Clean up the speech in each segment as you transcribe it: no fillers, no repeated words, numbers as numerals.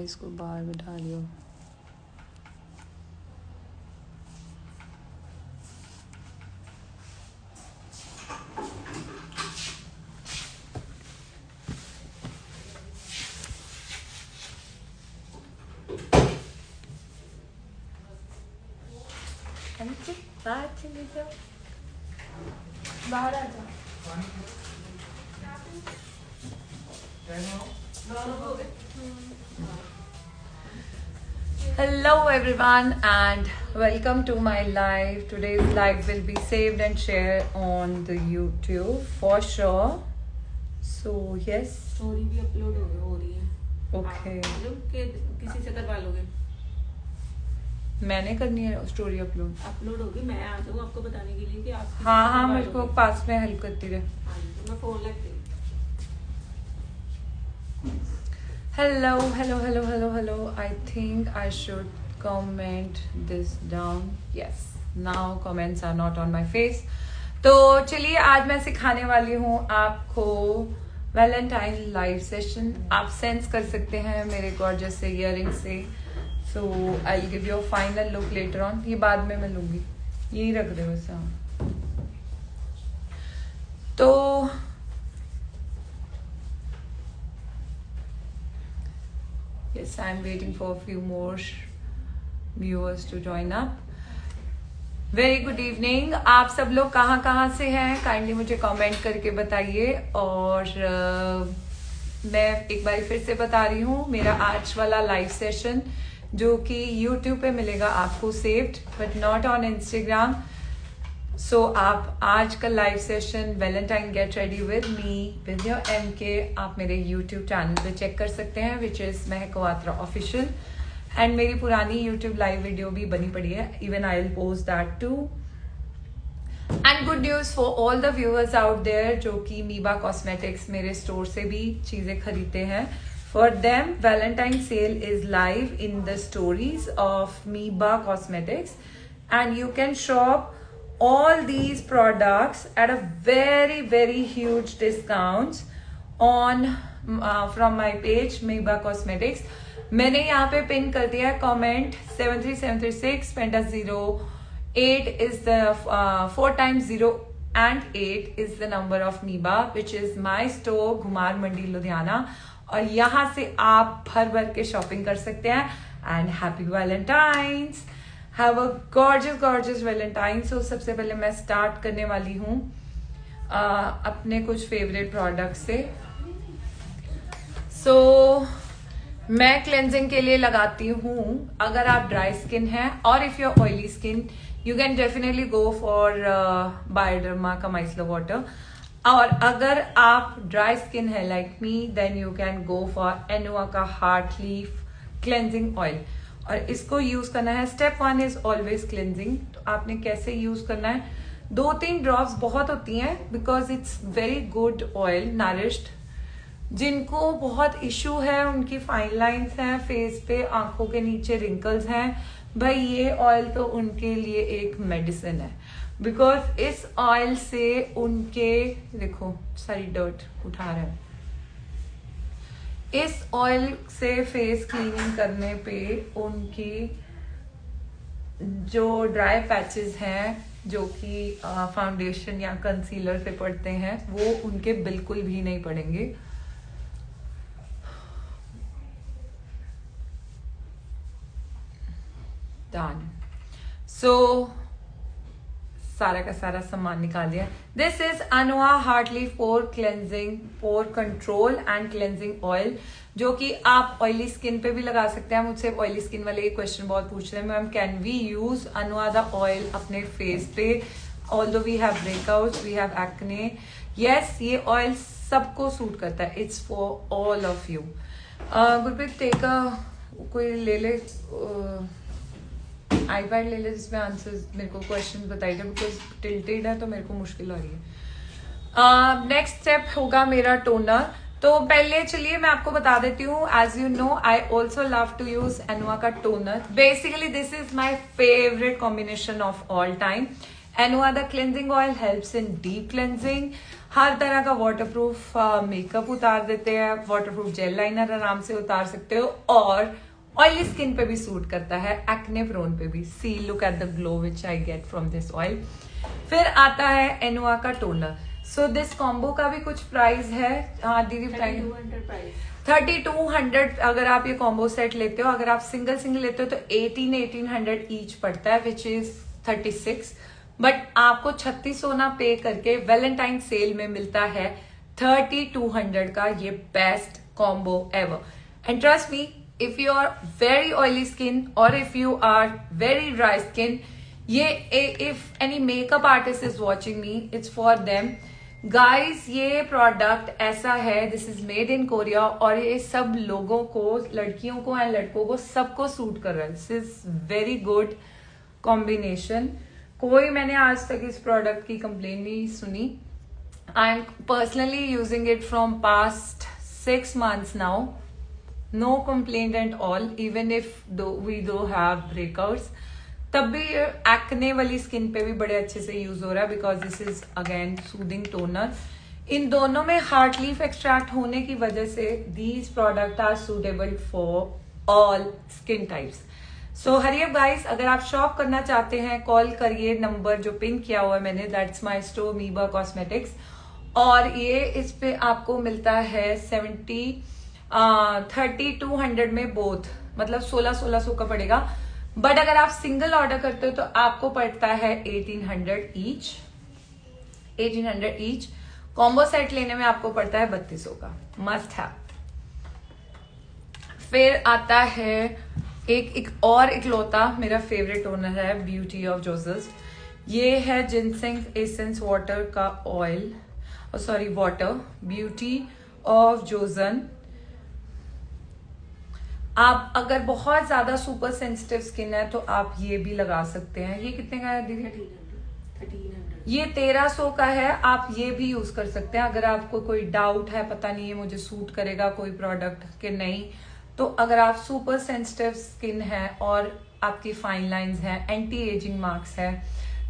इसको बाहर बिठा लियो। बाहर चले जाओ, बाहर आ जाओ। Hello everyone and welcome to my live. Today's live will be saved and shared on the YouTube for sure. So yes. Story भी अपलोड हो रही है। Okay. किसी से करवा लोगे? मैंने करनी है स्टोरी अपलोड होगी, मैं आ जाऊँ आपको बताने के लिए कि आप हाँ मेरे को पास में हेल्प करती रहे। तो मैं फोन लगती। Hello. I think I should comment this down. Yes. Now comments are not on my face. तो चलिए आज मैं सिखाने वाली हूँ आपको वैलेंटाइन लाइव सेशन। आप सेंस कर सकते हैं मेरे गॉर्जियस से इयररिंग से। So I'll give you a final look later on. ये बाद में मैं लूंगी, यही रख दे वैसे। हाँ तो yes, I'm waiting for a few more viewers to join up. Very good evening. आप सब लोग कहाँ से हैं काइंडली मुझे कमेंट करके बताइए। और मैं एक बार फिर से बता रही हूँ, मेरा आज वाला लाइव सेशन जो कि YouTube पे मिलेगा आपको saved but not on Instagram. So आप आज का live session Valentine get ready with me with your MK आप मेरे YouTube चैनल पे चेक कर सकते हैं which is Mahak Kawatra official. And मेरी पुरानी YouTube लाइव वीडियो भी बनी पड़ी है, even I will post that too. And good news for all the viewers out there जो कि मीबा कॉस्मेटिक्स मेरे स्टोर से भी चीजें खरीदते हैं। For them, Valentine sale is live in the stories of Meeba Cosmetics, and you can shop all these products at a very huge discounts on from my page Meeba Cosmetics. मैंने यहाँ पे pin कर दिया है comment 73736 Penta 08 is the 4 times 0 and 8 is the number of Meeba, which is my store घुमार मंडी लुधियाना। और यहाँ से आप भर के शॉपिंग कर सकते हैं। And happy valentines, have a gorgeous valentine. So सबसे पहले मैं स्टार्ट करने वाली हूँ अपने कुछ फेवरेट प्रोडक्ट से। सो मैं क्लेंजिंग के लिए लगाती हूँ अगर आप ड्राई स्किन है, और if you are oily skin you can definitely go for Bioderma का माइसलर वाटर। और अगर आप ड्राई स्किन है like me then you can go for Anua का हार्ट लीफ क्लेंजिंग ऑयल। और इसको यूज करना है, स्टेप 1 इज ऑलवेज क्लेंजिंग। तो आपने कैसे यूज करना है, 2-3 ड्रॉप्स बहुत होती हैं because it's very good oil nourished. जिनको बहुत इशू है, उनकी फाइन लाइंस हैं फेस पे, आंखों के नीचे रिंकल्स हैं, भाई ये ऑयल तो उनके लिए एक मेडिसिन है। बिकॉज इस ऑयल से उनके, देखो सारी डर्ट उठा रहे हैं, इस ऑयल से फेस क्लीनिंग करने पे उनकी जो ड्राई पैचेस हैं जो कि फाउंडेशन या कंसीलर से पड़ते हैं वो उनके बिल्कुल भी नहीं पड़ेंगे। डन। सो सारा का सारा सामान निकाल दिया। This is Anua heartleaf pore cleansing, pore control and cleansing oil, जो कि आप ऑयली स्किन पे भी लगा सकते हैं। मुझसे ऑयली स्किन वाले एक क्वेश्चन बहुत पूछ रहे हैं, ma'am can we use Anua the oil अपने फेस पे although we have breakouts, we have acne. Yes, ये ऑयल सबको सूट करता है, it's for all of you. Gurpreet टेका कोई ले ले आईपैड ले ले जिसमें आंसर्स मेरे को क्वेश्चन बताइए, बिकॉज टिल्टेड है तो मेरे को मुश्किल आ रही है। नेक्स्ट स्टेप होगा मेरा टोनर। तो पहले चलिए मैं आपको बता देती हूँ, as you know I also love to use Anua का toner. Basically this is my favourite combination of all time. Anua the cleansing oil helps in deep cleansing, हर तरह का वाटरप्रूफ मेकअप उतार देते हैं, वाटरप्रूफ जेल लाइनर आराम से उतार सकते हो, और ऑयली स्किन पे भी सूट करता है, एक्ने प्रोन पे भी। See look at the glow which I get from this oil. फिर आता है एनुआ का टोनर। सो दिस कॉम्बो का भी कुछ प्राइस है। हाँ दीदी बताइए। 3200 अगर आप ये कॉम्बो सेट लेते हो, अगर आप सिंगल सिंगल लेते हो तो 1800 ईच पड़ता है, विच इज 36, बट आपको 3600 ना पे करके वैलेंटाइन सेल में मिलता है 3200 का ये best combo ever. And trust me, if you are very oily skin और if you are very dry skin, ये if any makeup artist is watching me, it's for them guys. ये product ऐसा है, this is made in Korea, और ये सब लोगों को, लड़कियों को एंड लड़कों को, सबको सूट कर रहा है। This is very good combination. कोई मैंने आज तक इस प्रोडक्ट की कंप्लेन नहीं सुनी। I am personally using it from past 6 months now, no complaint at all, even if we do have breakouts, तब भी एक्ने वाली स्किन पे भी बड़े अच्छे से यूज हो रहा है, because this is again soothing toner. इन दोनों में हार्ट लीफ एक्सट्रैक्ट होने की वजह से these product are suitable for all skin types. So hurry up guys, अगर आप शॉप करना चाहते हैं कॉल करिए, नंबर जो पिन किया हुआ है मैंने, that's my store Mehba cosmetics, और ये इस पे आपको मिलता है 3200 में बोथ, मतलब 1600 का पड़ेगा। बट अगर आप सिंगल ऑर्डर करते हो तो आपको पड़ता है 1800 ईच। कॉम्बो सेट लेने में आपको पड़ता है 3200 का, मस्ट हैव। फिर आता है एक और इकलौता मेरा फेवरेट टोनर है, ब्यूटी ऑफ जोसेफ। ये है जिनसेंग एसेंस वाटर का oil, sorry water, beauty of Joseon. आप अगर बहुत ज्यादा सुपर सेंसिटिव स्किन है तो आप ये भी लगा सकते हैं। ये कितने का है दीदी? 1300। ये 1300 का है। आप ये भी यूज कर सकते हैं अगर आपको कोई डाउट है, पता नहीं है मुझे सूट करेगा कोई प्रोडक्ट के नहीं, तो अगर आप सुपर सेंसिटिव स्किन है और आपकी फाइन लाइंस है, एंटी एजिंग मार्क्स है,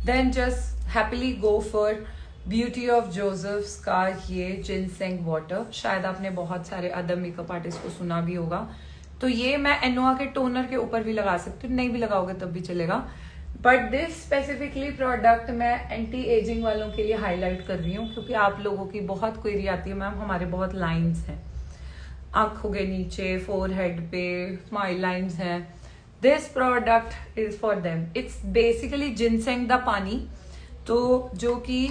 then just happily go for beauty of Joseph का ये जिनसेंग वाटर। शायद आपने बहुत सारे अदर मेकअप आर्टिस्ट को सुना भी होगा। तो ये मैं एनुआ के टोनर के ऊपर भी लगा सकती हूँ, नहीं भी लगाओगे तब भी चलेगा, बट दिस स्पेसिफिकली प्रोडक्ट मैं एंटी एजिंग वालों के लिए हाईलाइट कर रही हूँ, क्योंकि आप लोगों की बहुत क्वेरी आती है, मैम हमारे बहुत लाइंस हैं आंखों के नीचे, फोरहेड पे स्माइल लाइंस हैं। This product is for them. It's basically ginseng the पानी, तो जो कि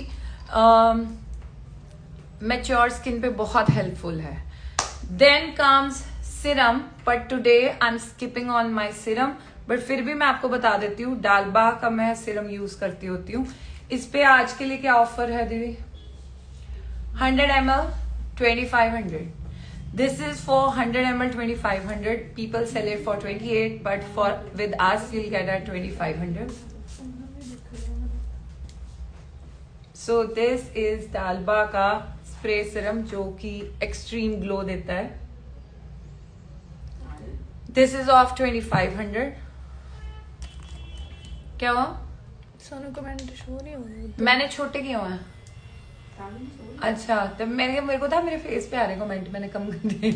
मैच्योर स्किन पे बहुत हेल्पफुल है। Then comes serum, but today I am skipping on my serum, but फिर भी मैं आपको बता देती हूँ डालबा का मैं सीरम यूज करती होती हूँ। इस पे आज के लिए क्या ऑफर है दीदी? 100 ml 2500। This is for 100 ml 2500। People sell it for 28, but for with us you'll get at 2500। So this is d'Alba का स्प्रे सीरम जो कि एक्सट्रीम ग्लो देता है। This is of 2500। क्या हुआ? सोनू कमेंट शो नहीं हो रहे। मैंने छोटे किए हुए हैं। अच्छा, तो मेरे को था मेरे फेस पे आ रहे कमेंट, मैंने कम कर दिए।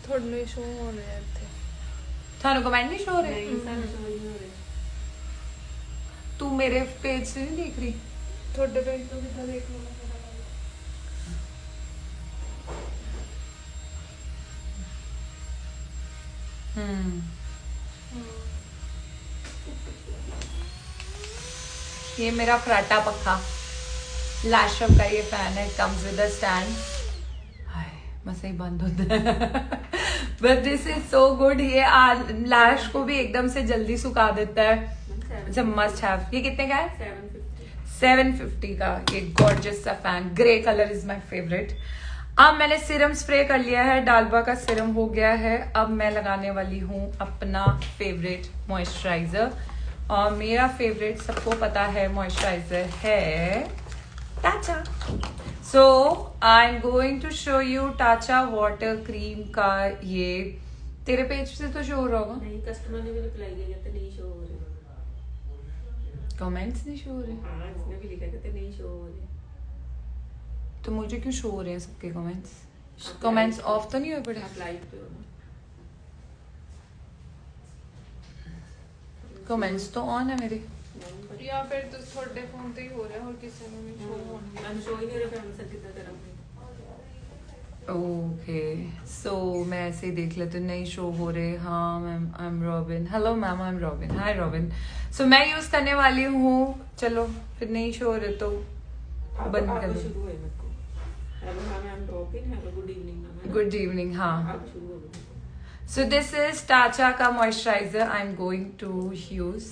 थोड़े शो हो रहे थे। थानू कमेंट नहीं शो रहे? तू मेरे पेज से नहीं देख रही? थोड़े पेज तो कितना देख लो। ये मेरा फ्राटा पक्का लैशअप का ये फैन है, कम्स विद अ स्टैंड। हाय बस ही बंद होता है but this is so good. ये लैश को भी एकदम से जल्दी सुखा देता है। It's a must have. ये कितने का है? 750 का ये गॉर्जियस सा fan. Grey colour is my favourite. अब मैंने सीरम स्प्रे कर लिया है, डालबा का सीरम हो गया है। अब मैं लगाने वाली हूँ अपना फेवरेट मॉइस्चराइजर, और मेरा फेवरेट सबको पता है मॉइस्चराइजर है Tatcha. So I am going to show you Tatcha water cream का। ये तेरे पेज से तो शो हो रहा होगा? नहीं, कस्टमर ने भी रिप्लाई किया था, नहीं शो हो रहा। कमेंट्स नहीं शो हो रहे? हाँ इसने भी लिखा कहते नहीं शो हो रहे। तो मुझे क्यों शो हो रहे हैं सबके कमेंट्स? आप कमेंट्स live पे- ऑफ तो नहीं हुए पड़े? आप लाइव पे हो ना? कमेंट्स तो ऑन है मेरे। नहीं, पर- या फिर तो थोड़े फोन ते ही हो रहा है और किसी में भी शो होने मैं शो ही नहीं रहा मैं कितना करूँगी। ओके सो मैं ऐसे ही देख लेती हूँ, नहीं शो हो रहे। हाँ ma'am, I am Robin. Hello ma'am, I am Robin. Hi Robin. So मैं यूज करने वाली हूँ। चलो फिर नहीं शो हो रहे तो बंद कर आप दो। शुरू है मेरे को। Hello ma'am, I am robin. Have a good evening ma'am. Good evening. हाँ, आप शुरू हो गए। सो दिस इज टाचा का moisturiser I am going to use.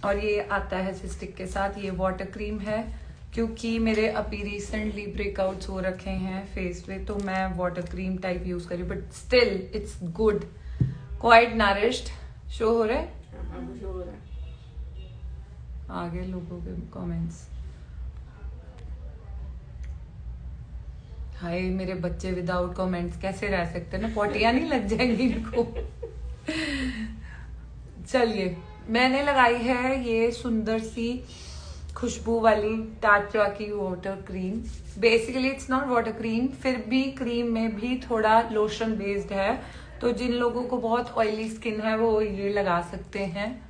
और ये आता है सिस्टिक के साथ। ये वाटर क्रीम है क्योंकि मेरे अभी रिसेंटली ब्रेकआउट्स हो रखे हैं फेस पे, तो मैं वाटर क्रीम टाइप यूज करी, but still it's good, quite nourished. Show हो रहा है अब शो हो रहा है। आगे लोगों के कमेंट्स। हाय मेरे बच्चे विदाउट कमेंट्स कैसे रह सकते हैं ना, पोटियां नहीं लग जाएंगी इनको। चलिए, मैंने लगाई है ये सुंदर सी खुशबू वाली टाचा की water cream. Basically it's not water cream, फिर भी क्रीम में भी थोड़ा लोशन बेस्ड है, तो जिन लोगों को बहुत ऑयली स्किन है वो ये लगा सकते हैं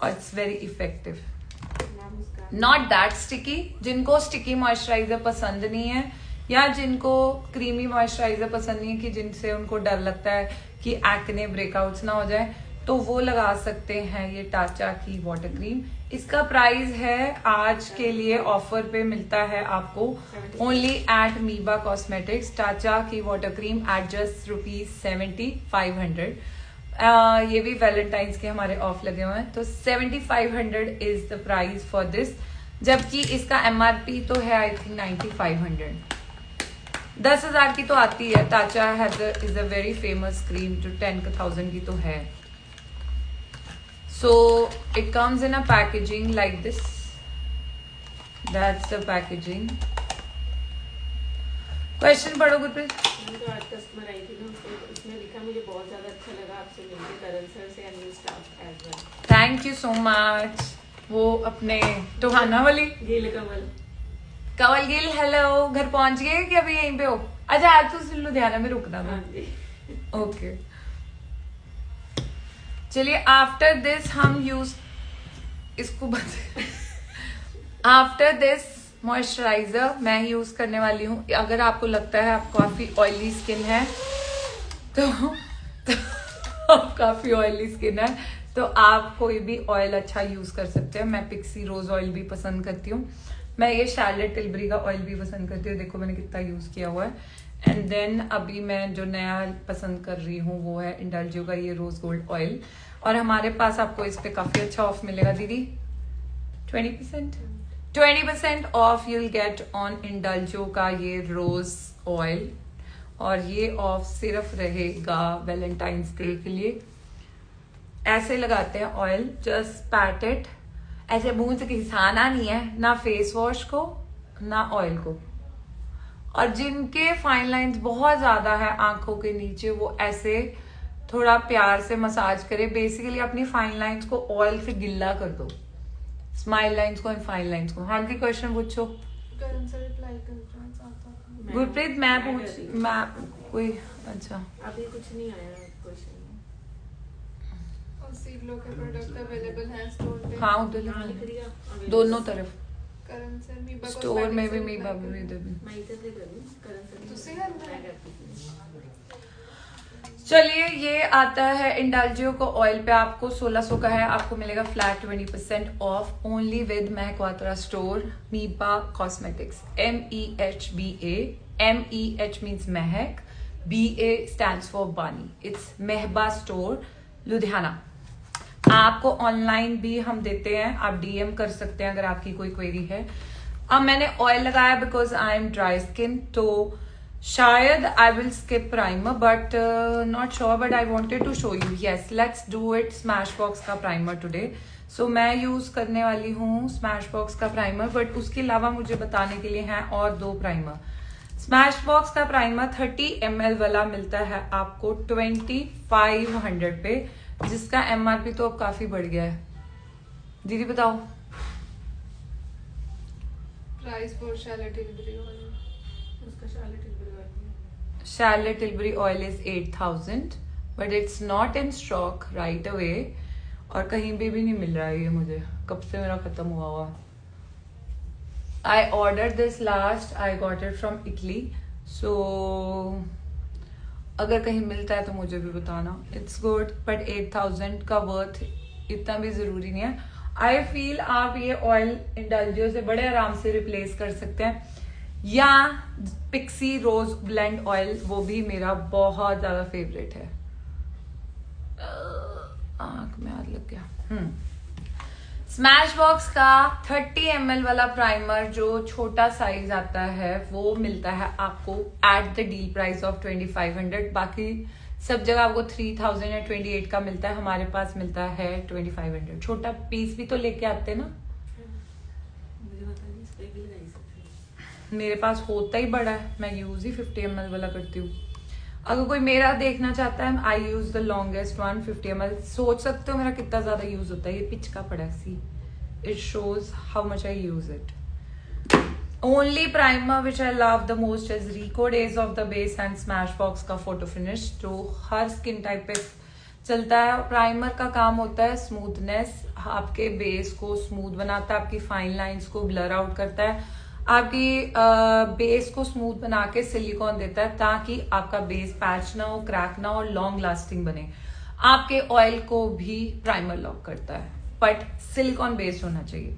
और इट्स वेरी इफेक्टिव। मैम उसका नॉट दैट स्टिकी। जिनको स्टिकी मॉइस्चराइजर पसंद नहीं है या जिनको क्रीमी मॉइस्चराइजर पसंद नहीं है, कि जिनसे उनको डर लगता है कि एक्ने ब्रेकआउट्स ना हो जाए, तो वो लगा सकते हैं ये टाचा की वाटर क्रीम। इसका प्राइस है आज के लिए ऑफर पे मिलता है आपको ओनली एट मीबा कॉस्मेटिक्स। टाचा की वाटर क्रीम एट जस्ट ₹7500। ये भी वैलेंटाइंस के हमारे ऑफ लगे हुए हैं, तो 7500 is the price for this, जबकि इसका MRP तो है आई थिंक 9500। 10,000 की तो आती है। Tatcha is a very famous cream जो 10,000 की तो है। So it comes in a packaging like this. That's the packaging. Question पढ़ो गुरप्रीत। मैंने तो आज कस्टमर आई थी ना, उसने लिखा मुझे बहुत ज्यादा अच्छा लगा आपसे मिलके, करण सर से and new staff as well. Thank you so much. वो अपने टोहाना वाली गिल कमल। कवल गिल, हेलो। घर पहुंच गए कि अभी यहीं पे हो? अच्छा आज तो लुधियाना में रुकना था। हाँ जी। ओके चलिए, आफ्टर दिस हम यूज इसको आफ्टर दिस मॉइस्चराइजर मैं यूज करने वाली हूँ। अगर आपको लगता है आप काफी ऑयली स्किन है तो आप काफी ऑयली स्किन है तो आप कोई भी ऑयल अच्छा यूज कर सकते हैं। मैं पिक्सी रोज ऑयल भी पसंद करती हूँ। मैं ये शार्लेट टिलबरी का ऑयल भी पसंद करती हूँ। देखो मैंने कितना यूज किया हुआ है। एंड देन अभी मैं जो नया पसंद कर रही हूँ वो है इंडल्जियो का ये रोज गोल्ड ऑयल। और हमारे पास आपको इस पे काफी अच्छा ऑफ मिलेगा दीदी, 20% ऑफ यूल गेट ऑन इंडल्जियो का ये रोज ऑयल। और ये ऑफ सिर्फ रहेगा वैलेंटाइंस डे के लिए। ऐसे लगाते हैं ऑयल, जस्ट पैट इट, ऐसे मुंह से घिसाना नहीं है, ना फेस वॉश को ना ऑयल को। और जिनके फाइन लाइंस बहुत ज्यादा है आंखों के नीचे, वो ऐसे थोड़ा प्यार से मसाज करे। बेसिकली अपनी फाइन लाइंस को ऑयल से गिल्ला कर दो, स्माइल लाइंस को एंड फाइन लाइंस को। हाँ जी क्वेश्चन पूछो। करण से रिप्लाई करना चाहता था। गुरप्रीत मैं कोई अच्छा अभी कुछ नहीं आया क्वेश्चन। और सीलो के प्रोडक्ट अवेलेबल हैं स्टोर पे। हाँ उधर हाँ लिख दिया दोनों तरफ, करण से मीबा स्टोर में भी cosmetics मीबा reply में करो। भी। मैं इधर से करूँ करण सर तुसी करना है? मैं करती हूँ। चलिए, ये आता है इंडल्जियो को ऑयल पे, आपको 1600 का है। आपको मिलेगा flat 20% off only with Mehak Kwatra store Mehba cosmetics. MEHBA। MEH means Mehak, BA stands for Bani. It's Mehba store Ludhiana. आपको ऑनलाइन भी हम देते हैं, आप DM कर सकते हैं अगर आपकी कोई क्वेरी है। अब मैंने ऑयल लगाया because I am dry skin, तो शायद I will skip primer, but not sure, but I wanted to show you. Yes, let's do it. Smashbox का प्राइमर टुडे। सो मैं यूज करने वाली हूँ स्मैश बॉक्स का primer, but उसके अलावा मुझे बताने के लिए हैं और 2 प्राइमर। स्मैश बॉक्स का प्राइमर 30 ml वाला मिलता है आपको 2500 पे, जिसका MRP तो अब काफी बढ़ गया है। दीदी बताओ। Price for Charlotte Tilbury oil, उसका Charlotte Tilbury oil Charlotte Tilbury oil is 8,000 but it's not in stock right away और कहीं पे भी नहीं मिल रहा है ये मुझे, कब से मेरा खत्म हुआ I ordered this last, I got it from Italy, so अगर कहीं मिलता है तो मुझे भी बताना। It's good but 8,000 का वर्थ इतना भी जरूरी नहीं है। आई फील आप ये ऑयल इंडल्जियो से बड़े आराम से रिप्लेस कर सकते हैं, या पिक्सी रोज ब्लेंड ऑयल, वो भी मेरा बहुत ज्यादा फेवरेट है। आंख में हाथ लग गया। स्मैश बॉक्स का 30 ml वाला प्राइमर जो छोटा साइज आता है वो मिलता है आपको at the deal price of 2500। बाकी सब जगह आपको 3000 या 28 का मिलता है, हमारे पास मिलता है 2500। छोटा पीस भी तो लेके आते हैं ना, मुझे पता नहीं, स्प्रे भी लगाई सकते हैं। मेरे पास होता ही बड़ा है, मैं यूज ही 50 ml वाला करती हूँ। अगर कोई मेरा देखना चाहता है, I use the longest one 50 ml। सोच सकते हो मेरा कितना ज्यादा यूज होता है, ये पिच का पड़ा see, it shows how much I use it. Only primer which I love the most is rico days of the base and Smashbox का फोटो फिनिश, जो हर स्किन टाइप पे चलता है। प्राइमर का काम होता है स्मूथनेस, आपके बेस को स्मूथ बनाता है, आपकी फाइन लाइंस को ब्लर आउट करता है, आपकी बेस को स्मूथ बना के सिलिकॉन देता है ताकि आपका बेस पैच ना हो, क्रैक ना हो, लॉन्ग लास्टिंग बने। आपके ऑयल को भी प्राइमर लॉक करता है, बट सिलिकॉन बेस्ड होना चाहिए।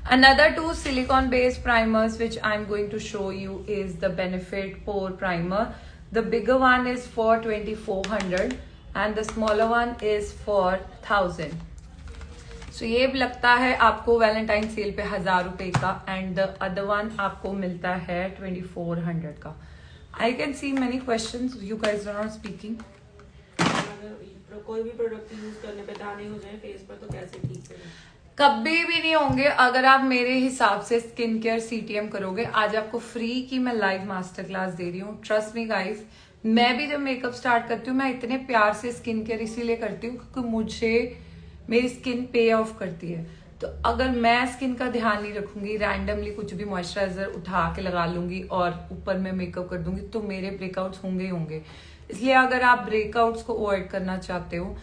Another 2 silicone based primers which I'm going to show you is the Benefit Pore Primer. The bigger one is for 2400 and the smaller one is for 1000. So ये लगता है आपको Valentine cell पे 1000 रुपए का, and the other one आपको मिलता है 2400 का। I can see many questions, you guys are not speaking. अगर कोई भी प्रोडक्ट यूज करने पे दाने हो जाए फेस पर तो कैसे ठीक करें? कभी भी नहीं होंगे अगर आप मेरे हिसाब से स्किन केयर सीटीएम करोगे। आज आपको फ्री की मैं लाइव मास्टर क्लास दे रही हूँ, ट्रस्ट मी गाइस। मैं भी जब मेकअप स्टार्ट करती हूँ मैं इतने प्यार से स्किन केयर इसीलिए करती हूँ क्योंकि मुझे मेरी स्किन पे ऑफ करती है। तो अगर मैं स्किन का ध्यान नहीं रखूंगी, रैंडमली कुछ भी मॉइस्चराइजर उठा के लगा लूंगी और ऊपर में मेकअप कर दूंगी, तो मेरे ब्रेकआउट्स होंगे ही होंगे। इसलिए अगर आप ब्रेकआउट्स को अवॉइड करना चाहते हो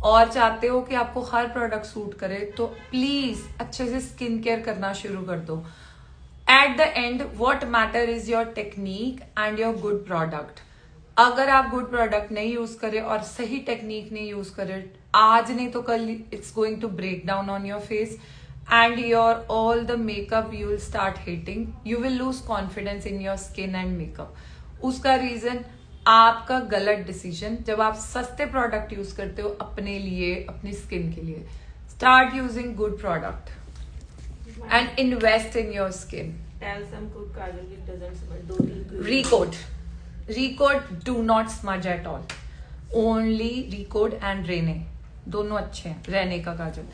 और चाहते हो कि आपको हर प्रोडक्ट सूट करे, तो प्लीज अच्छे से स्किन केयर करना शुरू कर दो। At the end what matter is your technique and your good product. अगर आप गुड प्रोडक्ट नहीं यूज करे और सही टेक्निक नहीं यूज करे, आज नहीं तो कल it's going to break down on your face and your all the makeup you will start hating, you will lose confidence in your skin and makeup. उसका रीजन आपका गलत डिसीजन। जब आप सस्ते प्रोडक्ट यूज करते हो अपने लिए, अपनी स्किन के लिए, start using good product and invest in your skin. Tell some good kajal it doesn't smudge. 2-3 Recoat do not smudge at all. Only Recoat and Rene, दोनों अच्छे हैं। रेने का काजल।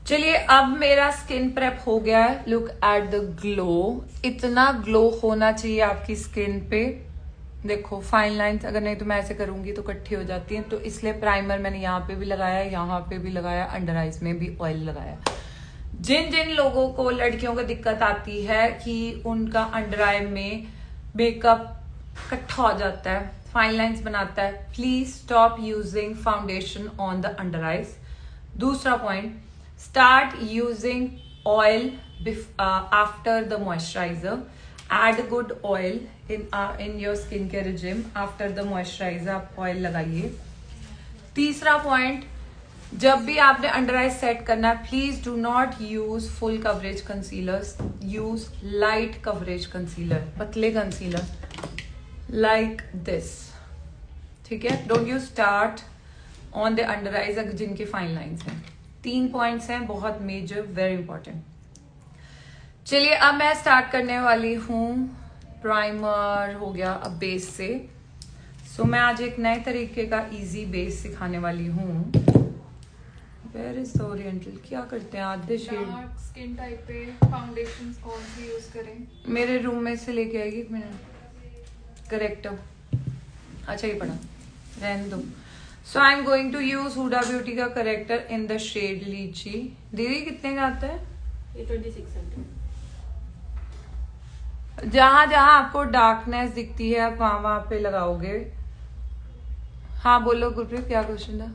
चलिए अब मेरा स्किन प्रेप हो गया है। लुक एट द ग्लो, इतना ग्लो होना चाहिए आपकी स्किन पे। देखो फाइन लाइंस, अगर नहीं तो मैं ऐसे करूंगी तो इकट्ठी हो जाती हैं, तो इसलिए प्राइमर मैंने यहाँ पे भी लगाया, यहाँ पे भी लगाया, अंडर आइज में भी ऑयल लगाया। जिन जिन लोगों को, लड़कियों को दिक्कत आती है कि उनका अंडर आई में मेकअप इकट्ठा हो जाता है, फाइन लाइंस बनाता है, please stop using foundation on the under eyes. दूसरा point, start using oil after the moisturiser. Add good oil in your skincare regime. After the moisturizer आप ऑयल लगाइए। तीसरा पॉइंट, जब भी आपने अंडर आई सेट करना है, please do not use full coverage concealers, use light coverage concealer, पतले concealer like this, ठीक है। Don't use start on the under eyes जिनके फाइन लाइंस हैं। 3 पॉइंट्स हैं बहुत मेजर, वेरी इंपॉर्टेंट। चलिए अब मैं स्टार्ट करने वाली हूँ। प्राइमर हो गया, अब बेस से। सो मैं आज एक नए तरीके का इजी बेस सिखाने वाली हूँ। वेयर इज द ओरिएंटल, क्या करते हैं आधे शेड। डार्क स्किन टाइप पे फाउंडेशंस कौन सी यूज करें? मेरे रूम में से लेके आएगी, 1 मिनट। करेक्टर, अच्छा ये पड़ा, रहने दो। So I am going to use Huda Beauty का corrector in the shade lychee. दीदी कितने का आता है? ये 2600। जहां जहां आपको डार्कनेस दिखती है आप वहां वहां पे लगाओगे। हाँ बोलो गुरप्रीत, क्या क्वेश्चन था?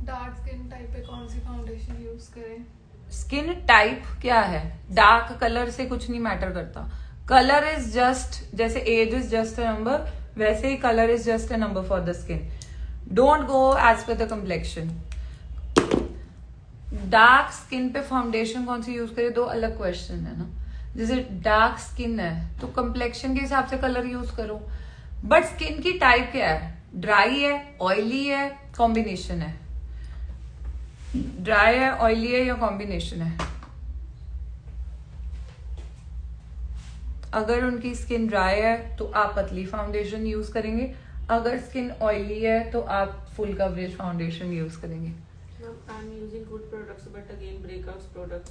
डार्क स्किन टाइप पे कौन सी फाउंडेशन यूज करें? स्किन टाइप क्या है? डार्क कलर से कुछ नहीं मैटर करता। कलर इज जस्ट, जैसे age is just a number, वैसे ही colour is just a number for the skin. Don't go as per the complexion. Dark skin पे फाउंडेशन कौन सी यूज करे, दो अलग क्वेश्चन है ना। जैसे डार्क स्किन है तो कम्प्लेक्शन के हिसाब से कलर यूज करो, बट स्किन की टाइप क्या है? ड्राई है, ऑयली है, कॉम्बिनेशन है? ड्राई है, ऑयली है या कॉम्बिनेशन है? अगर उनकी स्किन ड्राई है तो आप पतली फाउंडेशन यूज करेंगे, अगर स्किन ऑयली है तो आप फुल कवरेज फाउंडेशन यूज करेंगे। I'm using good products, but again breakouts products.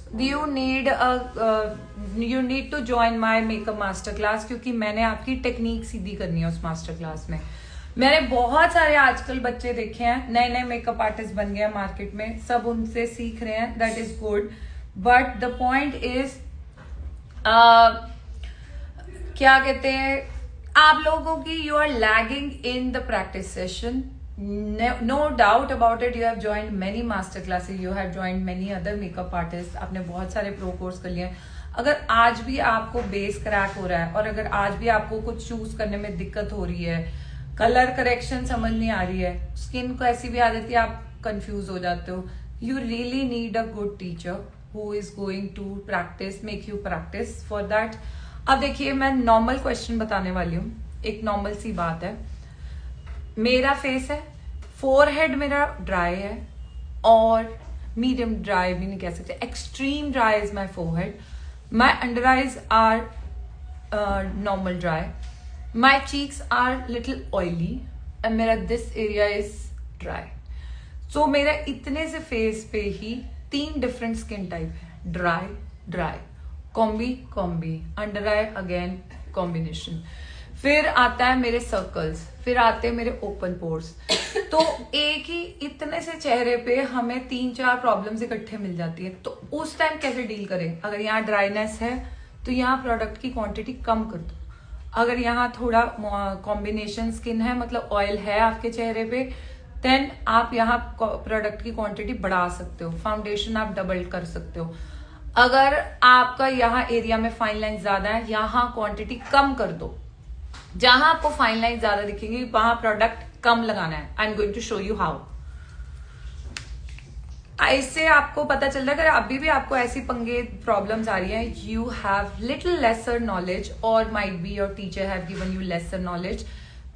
You need to join my makeup master class, क्योंकि मैंने आपकी टेक्निक सीधी करनी है उस मास्टर क्लास में। मैंने बहुत सारे आजकल बच्चे देखे हैं, नए नए मेकअप आर्टिस्ट बन गए हैं मार्केट में, सब उनसे सीख रहे हैं, that is good, but the point is क्या कहते हैं, आप लोगों की you are lagging in the practice session. No doubt about it, you have joined many master classes, you have joined many other makeup artists, आपने बहुत सारे pro course कर लिए हैं। अगर आज भी आपको बेस क्रैक हो रहा है और अगर आज भी आपको कुछ चूज करने में दिक्कत हो रही है, कलर करेक्शन समझ नहीं आ रही है, स्किन को ऐसी भी आ जाती है आप कंफ्यूज हो जाते हो, you really need a good teacher who is going to practice, make you practice for that. अब देखिए मैं नॉर्मल क्वेश्चन बताने वाली हूँ, एक नॉर्मल सी बात है। मेरा फेस है, फोरहेड मेरा ड्राई है और मीडियम ड्राई भी नहीं कह सकते, extreme dry is my forehead, my under eyes are normal dry, my cheeks are little oily and मेरा this area is dry. So मेरा इतने से फेस पे ही 3 डिफरेंट स्किन टाइप है, dry dry, combi combi, under eye again combination, फिर आता है मेरे सर्कल्स, फिर आते हैं मेरे ओपन पोर्स। तो एक ही इतने से चेहरे पे हमें 3-4 प्रॉब्लम्स इकट्ठे मिल जाती है, तो उस टाइम कैसे डील करें? अगर यहाँ ड्राइनेस है तो यहाँ प्रोडक्ट की क्वांटिटी कम कर दो, अगर यहाँ थोड़ा कॉम्बिनेशन स्किन है, मतलब ऑयल है आपके चेहरे पे, देन आप यहाँ प्रोडक्ट की क्वांटिटी बढ़ा सकते हो, फाउंडेशन आप डबल कर सकते हो। अगर आपका यहाँ एरिया में फाइन लाइन ज्यादा है, यहाँ क्वांटिटी कम कर दो, जहां आपको फाइन लाइन ज्यादा दिखेंगी वहां प्रोडक्ट कम लगाना है। I am going to show you how. इससे आपको पता चल रहा है अगर अभी भी आपको ऐसी पंगे प्रॉब्लम्स आ रही हैं, you have little lesser knowledge और might be your teacher have given you lesser knowledge.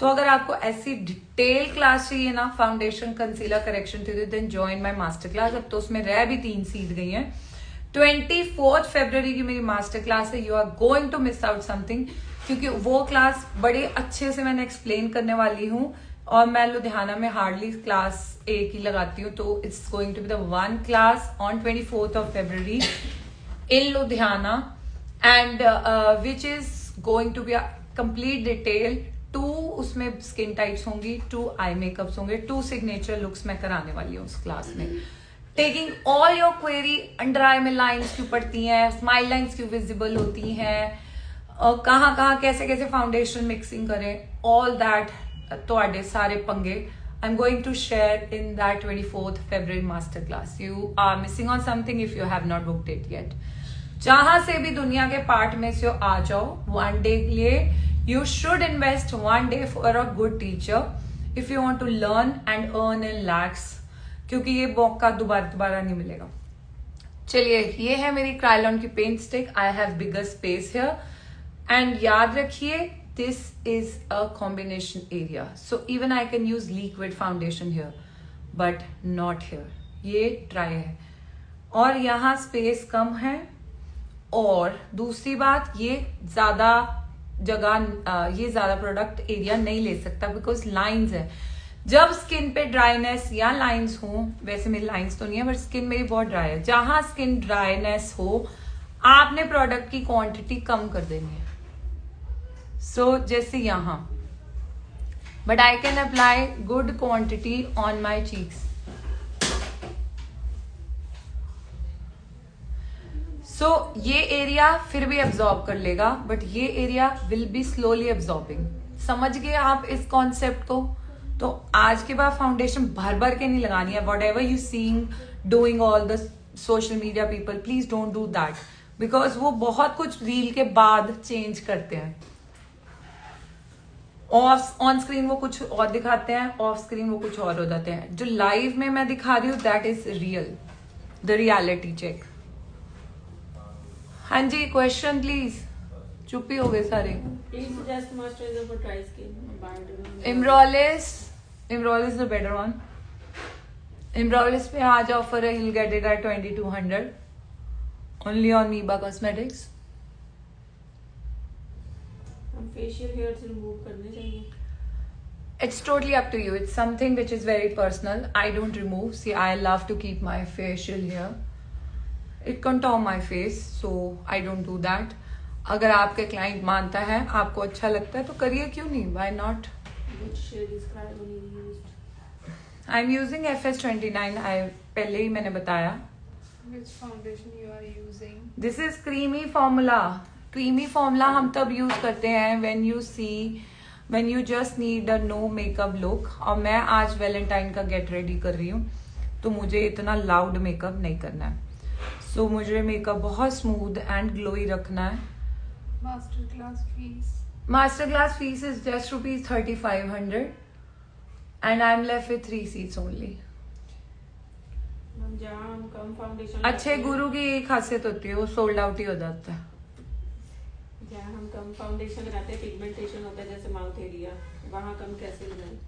तो अगर आपको ऐसी डिटेल क्लास चाहिए ना, फाउंडेशन कंसीलर करेक्शन चाहिए, then join my master class. अब तो उसमें रह भी 3 सीट गई हैं। 24 फरवरी की मेरी मास्टर क्लास है, you are going to miss out something, क्योंकि वो क्लास बड़े अच्छे से मैंने एक्सप्लेन करने वाली हूँ और मैं लुधियाना में हार्डली क्लास एक ही लगाती हूँ, तो it's going to be the 1 class on 24 February in Ludhiana and which is going to be a complete detail. 2 उसमें स्किन टाइप्स होंगी, 2 आई मेकअप्स होंगे, 2 सिग्नेचर लुक्स मैं कराने वाली हूँ उस क्लास में। Taking all your query, under eye में लाइन्स क्यों पड़ती हैं, स्माइल लाइन्स क्यों विजिबल होती हैं, कहाँ कहाँ कैसे कैसे फाउंडेशन मिक्सिंग करें, ऑल दैट तो सारे पंगे I am going to share in that 24 February master class. You are missing on something if you have not booked it yet. जहां से भी दुनिया के पार्ट में से आ जाओ, 1 डे के लिए you should invest 1 day for a good teacher if you want to learn and earn in lakhs, क्योंकि ये मौका दोबारा नहीं मिलेगा। चलिए, ये है मेरी क्रायलॉन की paint stick, I have bigger space here and याद रखिए this is a combination area, so even I can use liquid foundation here but not here, ये dry है और यहाँ स्पेस कम है। और दूसरी बात, ये ज्यादा जगह ये ज्यादा प्रोडक्ट एरिया नहीं ले सकता बिकॉज लाइंस है। जब स्किन पे ड्राइनेस या लाइंस हो, वैसे मेरी लाइंस तो नहीं है बट स्किन मेरी बहुत ड्राई है, जहां स्किन ड्राइनेस हो आपने प्रोडक्ट की क्वांटिटी कम कर देनी है। सो जैसे but I can apply good quantity on my cheeks. So ये एरिया फिर भी एब्जॉर्ब कर लेगा, बट ये area will be slowly absorbing. समझ गए आप इस कॉन्सेप्ट को? तो आज के बाद फाउंडेशन भर भर के नहीं लगानी है. What ever you seeing doing all the social media people, please don't do that, because वो बहुत कुछ रील के बाद चेंज करते हैं. ऑन स्क्रीन वो कुछ और दिखाते हैं, ऑफ स्क्रीन वो कुछ और हो जाते हैं. जो लाइव में मैं दिखा रही हूँ that is real, the reality check. हाँ जी, क्वेश्चन प्लीज. चुप ही हो गए सारे. Please suggest moisturizer for dry skin. Imrolis the better one. Imrolis पे आज ऑफर है, you'll get it at 2200 only on Miba Cosmetics. हम facial hairs remove करने चाहिए. It's totally up to you. It's something which is very personal. I don't remove. See, I love to keep my facial hair. It contour my face, so I don't do that. अगर आपके client मानता है, आपको अच्छा लगता है तो करिए, क्यों नहीं? Why not? Which shade is Cryogony used? I'm using FS29. पहले ही मैंने बताया. Which foundation you are using? This is creamy formula. Creamy formula हम तब यूज करते हैं when you just need a no makeup look. और मैं आज वैलेंटाइन का गेट रेडी कर रही हूँ, तो मुझे इतना लाउड मेकअप नहीं करना है. सो मुझे मेकअप बहुत स्मूथ एंड ग्लोई रखना है. Master class fees. Master class fees is just rupees 3500 and I'm left with 3 seats only. हम जहाँ हम कम फाउंडेशन अच्छे गुरु की यही खासियत होती है, वो सोल्ड आउट ही हो जाता है. जहाँ हम कम फाउंडेशन लगाते हैं, पिगमेंटेशन होता है जैसे माउथ एरिया, वहाँ कम कैसे लगाएं?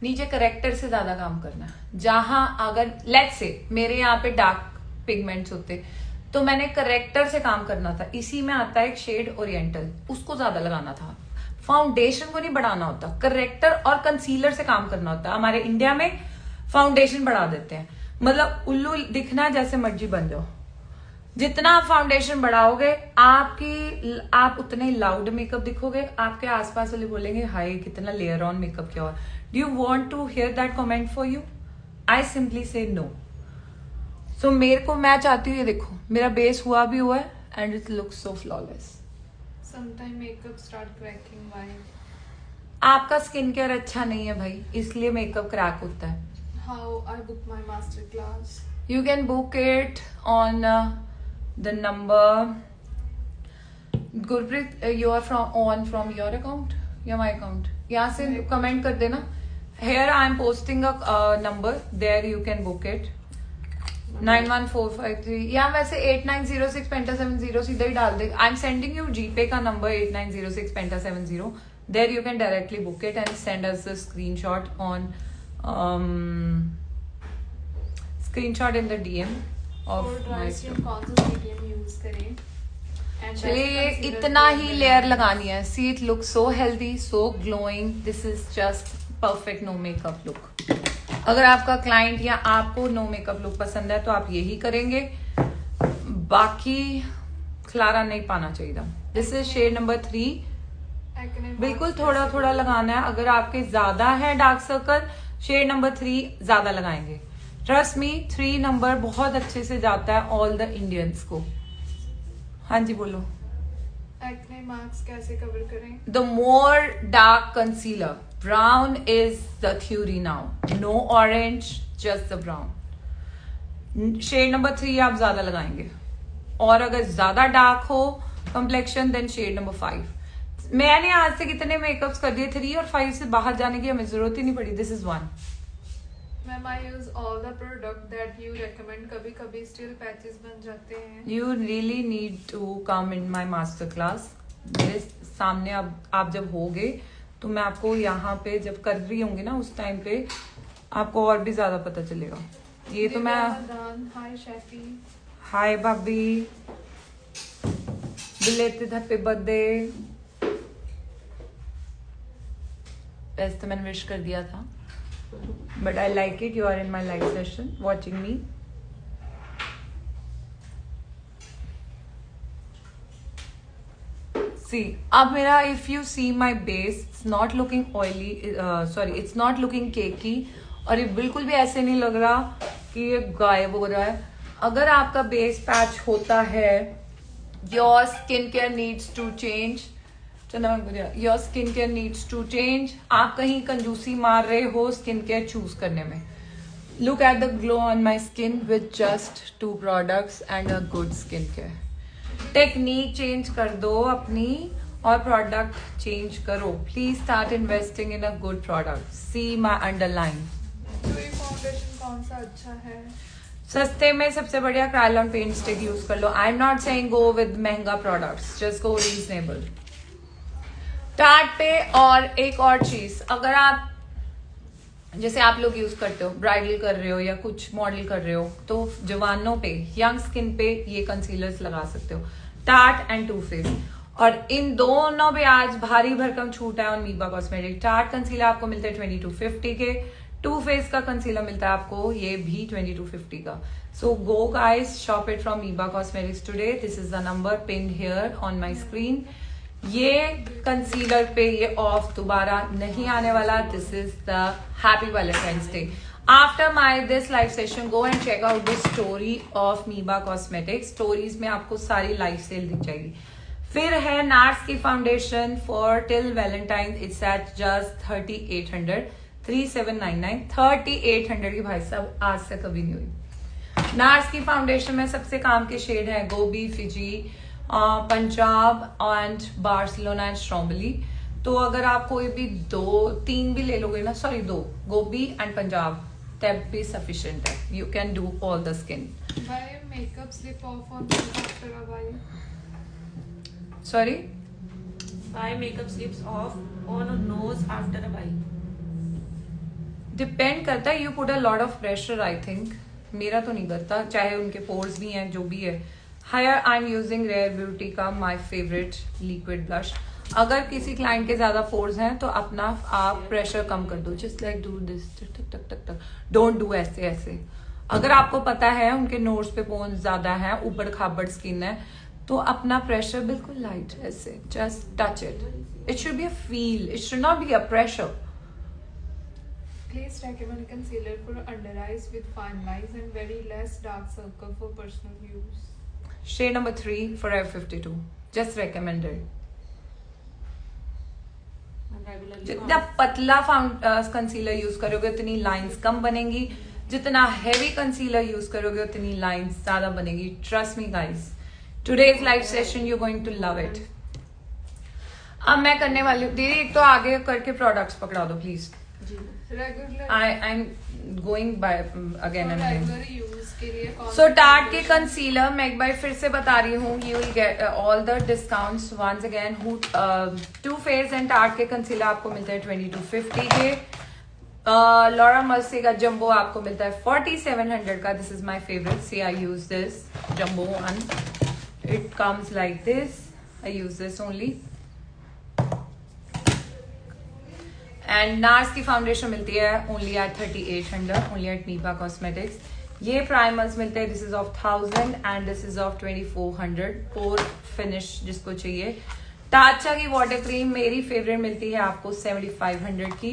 नीचे करेक्टर से ज्यादा काम करना है. जहां अगर लेट्स से मेरे यहाँ पे डार्क पिगमेंट्स होते तो मैंने करेक्टर से काम करना था. इसी में आता है एक शेड ओरिएंटल, उसको ज्यादा लगाना था. फाउंडेशन को नहीं बढ़ाना होता, करेक्टर और कंसीलर से काम करना होता है. हमारे इंडिया में फाउंडेशन बढ़ा देते हैं, मतलब उल्लू दिखना है जैसे मर्जी बन जाओ. जितना आप फाउंडेशन बढ़ाओगे आप उतने लाउड मेकअप दिखोगे. आपके आसपास वाले बोलेंगे हाय कितना लेयर ऑन मेकअप किया. Do you want to hear that comment for you? I simply say no. So मेरे को, मैं चाहती हूँ ये देखो मेरा बेस हुआ भी हुआ है and it looks so flawless. Sometimes makeup start cracking. Why? आपका स्किन केयर अच्छा नहीं है भाई, इसलिए मेकअप क्रैक होता है. How I book my master class? You can book it on the number. Gurpreet, you are from your account या my account? यहाँ से कमेंट कर देना. Here I am posting a number. There you can book it. 91453 या वैसे 8906 penta70 सीधा ही डाल दे. I am sending you GPay का number 8906 penta70. There you can directly book it and send us the screenshot in the DM of my store. कौन सा medium use करें? चलिए ये इतना ही लेयर लगानी है. See it look so healthy, so glowing. This is just perfect no makeup look. अगर आपका क्लाइंट या आपको नो मेकअप लुक पसंद है तो आप यही करेंगे, बाकी खलारा नहीं पाना चाहिए. This is shade number 3. बिल्कुल थोड़ा थोड़ा लगाना है. अगर आपके ज्यादा है डार्क सर्कल, शेड नंबर 3 ज्यादा लगाएंगे. ट्रस्ट मी, 3 नंबर बहुत अच्छे से जाता है ऑल द इंडियंस को. हाँ जी बोलो. एक्ने मार्क्स कैसे कवर करें? The more dark concealer. Brown is the theory now. No orange, just the brown. Shade number 3 आप ज्यादा लगाएंगे. और अगर ज्यादा डार्क हो कंप्लेक्शन देन शेड नंबर 5. मैंने आज से कितने मेकअप्स कर दिए, 3 और 5 से बाहर जाने की हमें जरूरत ही नहीं पड़ी. This is 1. Ma'am I use all the product that you recommend. कभी कभी स्टिल पैचेस बन जाते हैं. You really need to come in my master class. मेरे सामने अब आप जब होगे तो मैं आपको यहाँ पे जब कर रही होंगी ना उस टाइम पे आपको और भी ज्यादा पता चलेगा. ये तो मैं. हाय शैफी. हाय भाभी, बिलेटेड हैप्पी बर्थडे. वैसे तो मैंने विश कर दिया था, but I like it. You are in my live session watching me. See अब मेरा if you see my base it's not looking oily, sorry it's not looking cakey, और ये बिल्कुल भी ऐसे नहीं लग रहा कि ये गायब हो रहा है. अगर आपका बेस पैच होता है, your skin care needs to change. Your skin care needs to change. आप कहीं कंजूसी मार रहे हो स्किन केयर चूज करने में. Look at the glow on my skin with just 2 products and a good skin care. Technique change कर दो अपनी और प्रोडक्ट चेंज करो. Please start investing in a good product. See my underline. Dewy foundation कौन सा अच्छा है? सस्ते में सबसे बढ़िया क्रायलॉन पेंट स्टिक यूज कर लो. I am not saying go with महंगा products, just go reasonable. Tarte पे. और एक और चीज, अगर आप जैसे आप लोग यूज करते हो, ब्राइडल कर रहे हो या कुछ मॉडल कर रहे हो, तो जवानों पे, यंग स्किन पे ये कंसीलर्स लगा सकते हो, टार्ट एंड टू फेस. और इन दोनों पे आज भारी भरकम छूट है ऑन मीबा कॉस्मेटिक. टार्ट कंसीलर आपको मिलता है 2250 के. टू फेस का कंसीलर मिलता है आपको ये भी 2250 का. So go guys, shop it from Miba cosmetics today. This is the number pinned here on my screen. ये कंसीलर पे ये ऑफ दोबारा नहीं आने वाला. This is the happy Valentine's day. After my this live session go and check out the story of Miba cosmetics. Stories में आपको सारी लाइव सेल दिख जाएगी. फिर है नार्स की foundation for till Valentine. It's at just 3800, 3799. 3800 की भाई साहब आज से कभी नहीं हुई. नार्स की फाउंडेशन में सबसे काम के शेड है Gobi, Fiji, Punjab and Barcelona and strawberry. तो अगर आप कोई भी 2-3 भी ले लोगे ना, सॉरी 2, गोबी एंड पंजाब, तब भी सफिशिएंट है. You can do all the skin. Buy makeup slip off on after a while. Sorry, Buy makeup slips off on a nose after a while. Depend करता है. You put a lot of pressure I think. मेरा तो नहीं करता, चाहे उनके pores भी हैं जो भी है. Here I am using rare beauty का माई फेवरेट लिक्विड ब्लश. अगर किसी क्लाइंट के ज्यादा पोर्स हैं तो अपना आप प्रेशर कम कर दो. जस्ट लाइक डू दिस, टक टक टक टक. डोंट डू ऐसे ऐसे. अगर आपको पता है उनके नोट्स पे पोर्स ज्यादा है, ऊपर खाबड़ स्किन है, तो अपना प्रेशर बिल्कुल लाइट ऐसे, just touch it. It should be a feel, it should not be a pressure. Please recommend concealer for under eyes with fine lines and very less dark circle for personal use. Shade number 3 Forever 52. Just recommended. Regularly जितना पतला concealer use करोगे उतनी lines कम बनेंगी. जितना heavy concealer use करोगे उतनी lines ज्यादा बनेगी. Trust me guys, today's live session you going to love it. अब मैं करने वाली हूँ दीदी, एक तो आगे करके प्रोडक्ट्स पकड़ा दो प्लीज. जी. Regular I am going buy again and again. regular use के लिए कौन सो सा टार्ट के foundation? कंसीलर मैं एक बार फिर से बता रही हूँ. You will get all the discounts once again. Too Faced and Tarte के कंसीलर आपको मिलते हैं 2250 के. लॉरा मर्सी का जंबो आपको मिलता है 4700 का. This is my favourite. See I use this jumbo one. It comes like this. I use this only. And NARS की फाउंडेशन मिलती है only at 3800, only at Miba cosmetics. ये प्राइमर्स मिलते हैं. This is off 1000 and this is off 2400. Pore finish जिसको चाहिए. टाचा की water cream मेरी फेवरेट मिलती है आपको 7500 की.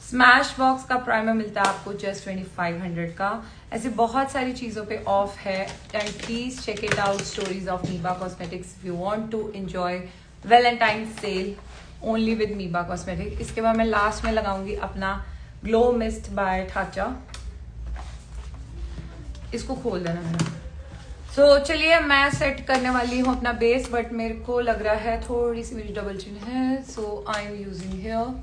स्मैश बॉक्स का प्राइमर मिलता है आपको जस्ट 2500 का. ऐसे बहुत सारी चीजों पे ऑफ है. And please check it out, stories of Miba cosmetics, if you want to enjoy Valentine sale only with Miba cosmetic. इसके बाद मैं लास्ट में लगाऊंगी अपना ग्लो मिस्ट बाय ठाचा. इसको खोल देना मेरा. सो चलिए मैं सेट करने वाली हूँ अपना बेस, बट मेरे को लग रहा है थोड़ी सी मेरी डबल चिन है. सो आई एम यूजिंग हियर.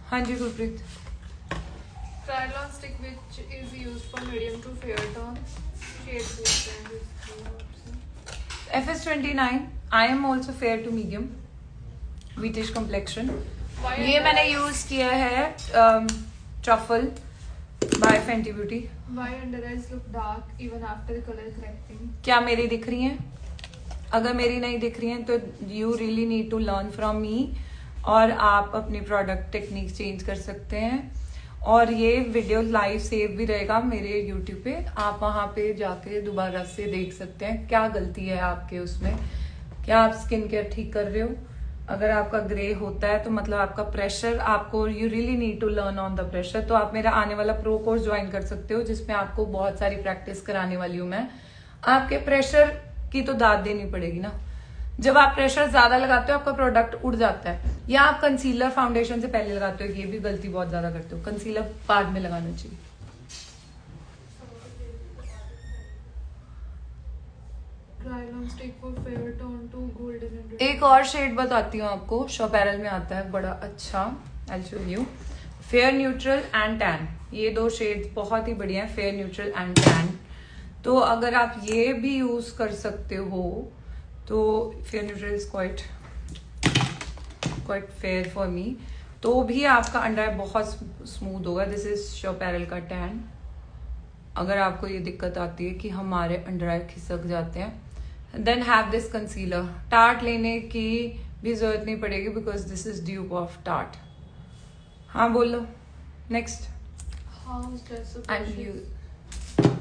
हाँ जी Gurpreet. Krylon stick which is used for medium to fair tones. Shade boost and is FS29. I am also fair to medium wheatish complexion. Why ये मैंने यूज किया है truffle by Fenty Beauty. Why under eyes look dark even after color correcting? क्या मेरी दिख रही हैं? अगर मेरी नहीं दिख रही हैं तो you really need to learn from me. और आप अपनी प्रोडक्ट टेक्निक चेंज कर सकते हैं. और ये वीडियो लाइव सेव भी रहेगा मेरे यूट्यूब पे. आप वहां पे जाके दोबारा से देख सकते हैं क्या गलती है आपके उसमें, क्या आप स्किन केयर ठीक कर रहे हो? अगर आपका ग्रे होता है तो मतलब आपका प्रेशर, आपको you really need to learn on the pressure, तो आप मेरा आने वाला प्रो कोर्स ज्वाइन कर सकते हो, जिसमें आपको बहुत सारी प्रैक्टिस कराने वाली हूँ मैं। आपके प्रेशर की तो दाद देनी पड़ेगी ना। जब आप प्रेशर ज्यादा लगाते हो आपका प्रोडक्ट उड़ जाता है, या आप कंसीलर फाउंडेशन से पहले लगाते हो, ये भी गलती बहुत ज्यादा करते हो, कंसीलर बाद में लगाना चाहिए। Krylon stick for fair tone to golden and एक और शेड बताती हूँ आपको, शॉपैरल में आता है बड़ा अच्छा, I show you. Fair neutral and tan, ये दो शेड्स बहुत ही बढ़िया है, फेयर न्यूट्रल एंड टैन। तो अगर आप ये भी यूज कर सकते हो तो fair neutral is quite fair for me, तो भी आपका अंडर आई बहुत स्मूथ होगा। दिस इज शॉपैरल का टैन। अगर आपको ये दिक्कत आती है कि हमारे अंडर आई खिसक जाते हैं, then have this concealer. Tarte लेने की भी जरूरत नहीं पड़ेगी because this is dupe of Tarte. हाँ बोलो next. How's Jessup and you brushes?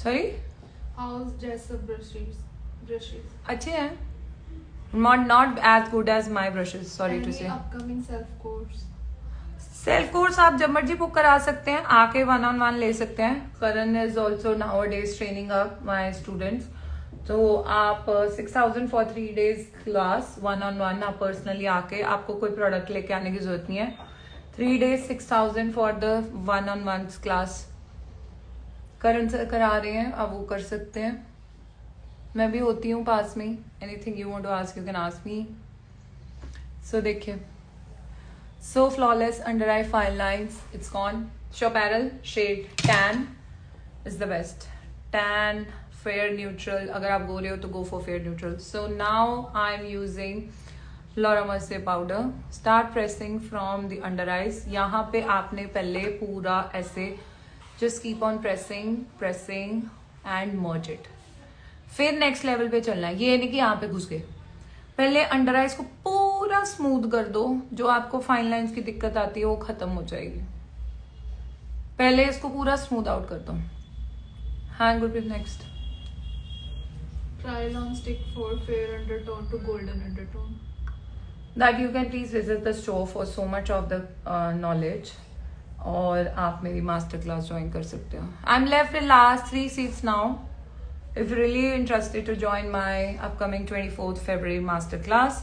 Sorry, How's Jessup brushes? अच्छे हैं, not as good as my brushes, sorry to Any से। upcoming self course? Self course आप जब मर्जी बुक करा सकते हैं, आके 1-on-1 ले सकते हैं। Karan is also nowadays training up my students, तो आप 6,000 फॉर 3 days क्लास 1-on-1, आप पर्सनली आके, आपको कोई प्रोडक्ट लेके आने की जरूरत नहीं है। 3 days 6,000 for the 1-on-1 class. Karan sir करा रहे हैं, आप वो कर सकते हैं। मैं भी होती हूँ पास में, anything you want to ask you can ask me. So देखिए, so flawless under eye fine lines, it's gone. Shopapparel shade tan is the best. Tan, fair neutral, अगर आप गोरे हो तो go for fair neutral. So now I'm using Laura Mercier powder. Start pressing from the under eyes. यहाँ पे आपने पहले पूरा ऐसे just keep on pressing and merge it. फिर next level पे चलना है, ये नहीं कि यहाँ पे घुस गए। पहले अंडर आइज को पूरा स्मूथ कर दो, जो आपको फाइन लाइंस की दिक्कत आती है वो खत्म हो जाएगी। पहले इसको पूरा स्मूथ आउट कर दो। हाँ Gurpreet next. Krylon stick for fair undertone to golden undertone. That you can please visit the store for so much of the knowledge, और आप मेरी मास्टर क्लास ज्वाइन कर सकते हो। I am left in last 3 seats now. If you're really interested to join my upcoming 24th February masterclass,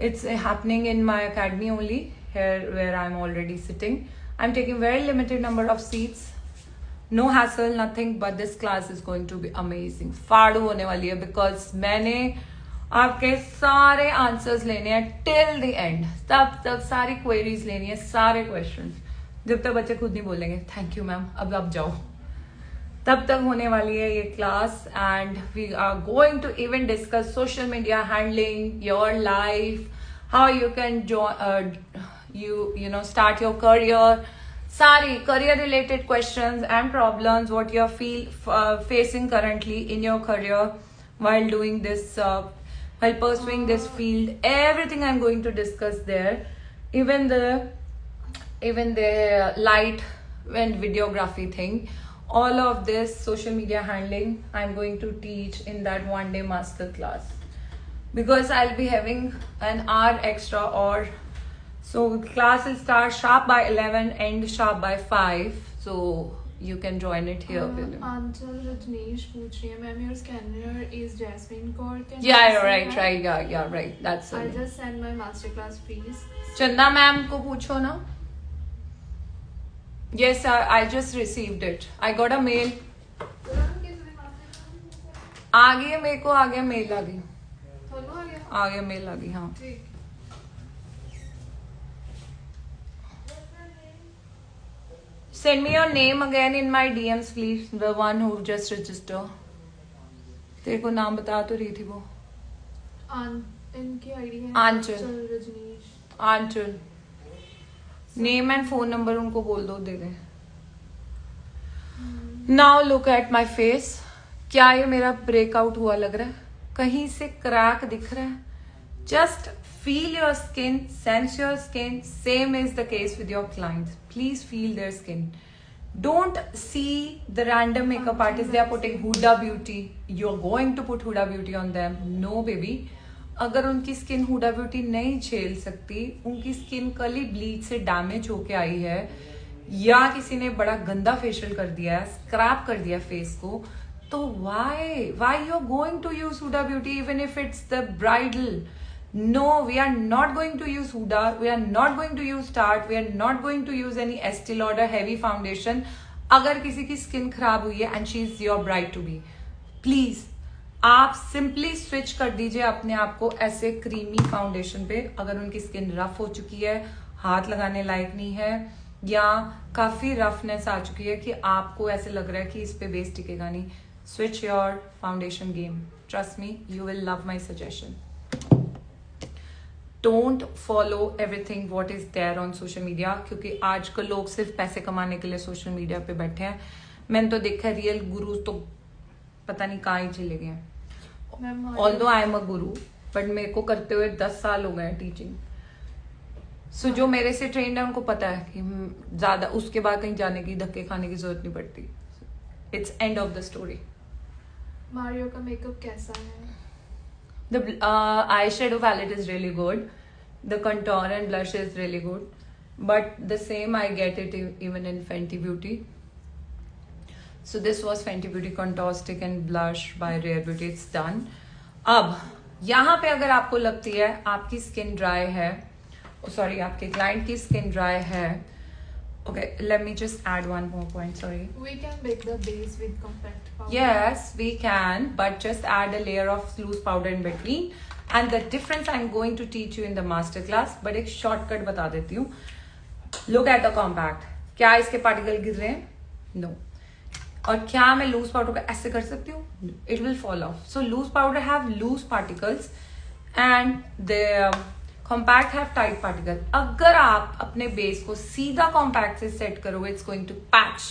it's happening in my academy only, here where I'm already sitting. I'm taking very limited number of seats. No hassle, nothing, but this class is going to be amazing. फाड़ू होने वाली है because मैंने आपके सारे answers लेने हैं till the end. तब तक सारी queries लेनी है, सारे questions. जब तक बच्चे खुद नहीं बोलेंगे थैंक यू मैम अब आप जाओ, तब तक होने वाली है ये क्लास। And we are going to even discuss social media handling, your life, how you can you know start your career, सारी career related questions and problems what you are facing currently in your career while doing this while pursuing this field. Everything I'm going to discuss there, even the light and videography thing. All of this social media handling I'm going to teach in that 1-day master class, because I'll be having an hour extra, or so class will start sharp by 11 and sharp by 5, so you can join it here. Anchal Rajneesh पूछ रही है ma'am, your scanner is Jasmine Kaur. Yeah, you're right, yeah, right, that's I'll it. just send my masterclass fees. चंदा ma'am को पूछो ना। Yes, I just received it. I got a mail. आ गई मेरे को, आ गया मेल, आ गई, आ गया मेल, आ गई। हाँ send me your name again in my DMs please, the one who just registered. तेरे को नाम बता तो रही थी वो। इनकी आईडी है आंचल रजनीश। आंचल, नेम एंड फोन नंबर उनको बोल दो, दे दें। Now look at my face. क्या ये मेरा ब्रेकआउट हुआ लग रहा है? कहीं से क्रैक दिख रहा है? Just feel your skin, sense your skin. Same is the case with your clients. Please feel their skin. Don't see the random makeup artists, they are putting Huda Beauty. You're going to put Huda Beauty on them. No, baby. अगर उनकी skin Hooda beauty नहीं झेल सकती, उनकी skin कल ही bleach से damage होके आई है, या किसी ने बड़ा गंदा फेशियल कर दिया है, स्क्रैप कर दिया फेस को, तो why you are going to use Huda Beauty even if it's the bridal? No, we are not going to use Huda, we are not going to use Tarte, we are not going to use any Estee Lauder heavy foundation. अगर किसी की skin खराब हुई है and she is your bride to be, please आप simply switch कर दीजिए अपने आप को ऐसे क्रीमी फाउंडेशन पे। अगर उनकी स्किन रफ हो चुकी है, हाथ लगाने लायक नहीं है, या काफी रफनेस आ चुकी है कि आपको ऐसे लग रहा है कि इस पे बेस टिकेगा नहीं, switch your foundation game. Trust me, you will love my suggestion. Don't follow everything what is there on social media, क्योंकि आजकल लोग सिर्फ पैसे कमाने के लिए सोशल मीडिया पे बैठे हैं। मैंने तो देखा है रियल गुरु तो पता नहीं कहाँ ही चले गए हैं। Although I am a guru, but मेरे को करते हुए 10 साल हो गए हैं टीचिंग। सो जो मेरे से ट्रेंड है उनको पता है कि ज्यादा उसके बाद कहीं जाने की, धक्के खाने की जरूरत नहीं पड़ती। It's end of the story. Mario का मेकअप कैसा है? The eyeshadow palette is really good. The contour and blush is really good. But the same I get it even in Fenty Beauty. So this was Fenty Beauty Contour Stick and Blush by Rare Beauty. It's done. अब यहाँ पे अगर आपको लगती है आपकी skin dry है, sorry आपके क्लाइंट की स्किन ड्राई है, okay, let me just add one more point, sorry. We can bake the base with compact powder. Yes, we can, but just add a layer of loose powder in between. And the difference I'm going to teach you in the master class, but एक shortcut बता देती हूँ. Look at the compact. क्या इसके particle गिर रहे हैं? No. और क्या मैं लूज पाउडर को ऐसे कर सकती हूँ? It will fall off. So loose powder have loose particles and the compact have tight particle. अगर आप अपने बेस को सीधा कॉम्पैक्ट से सेट करोगे, it's going to patch,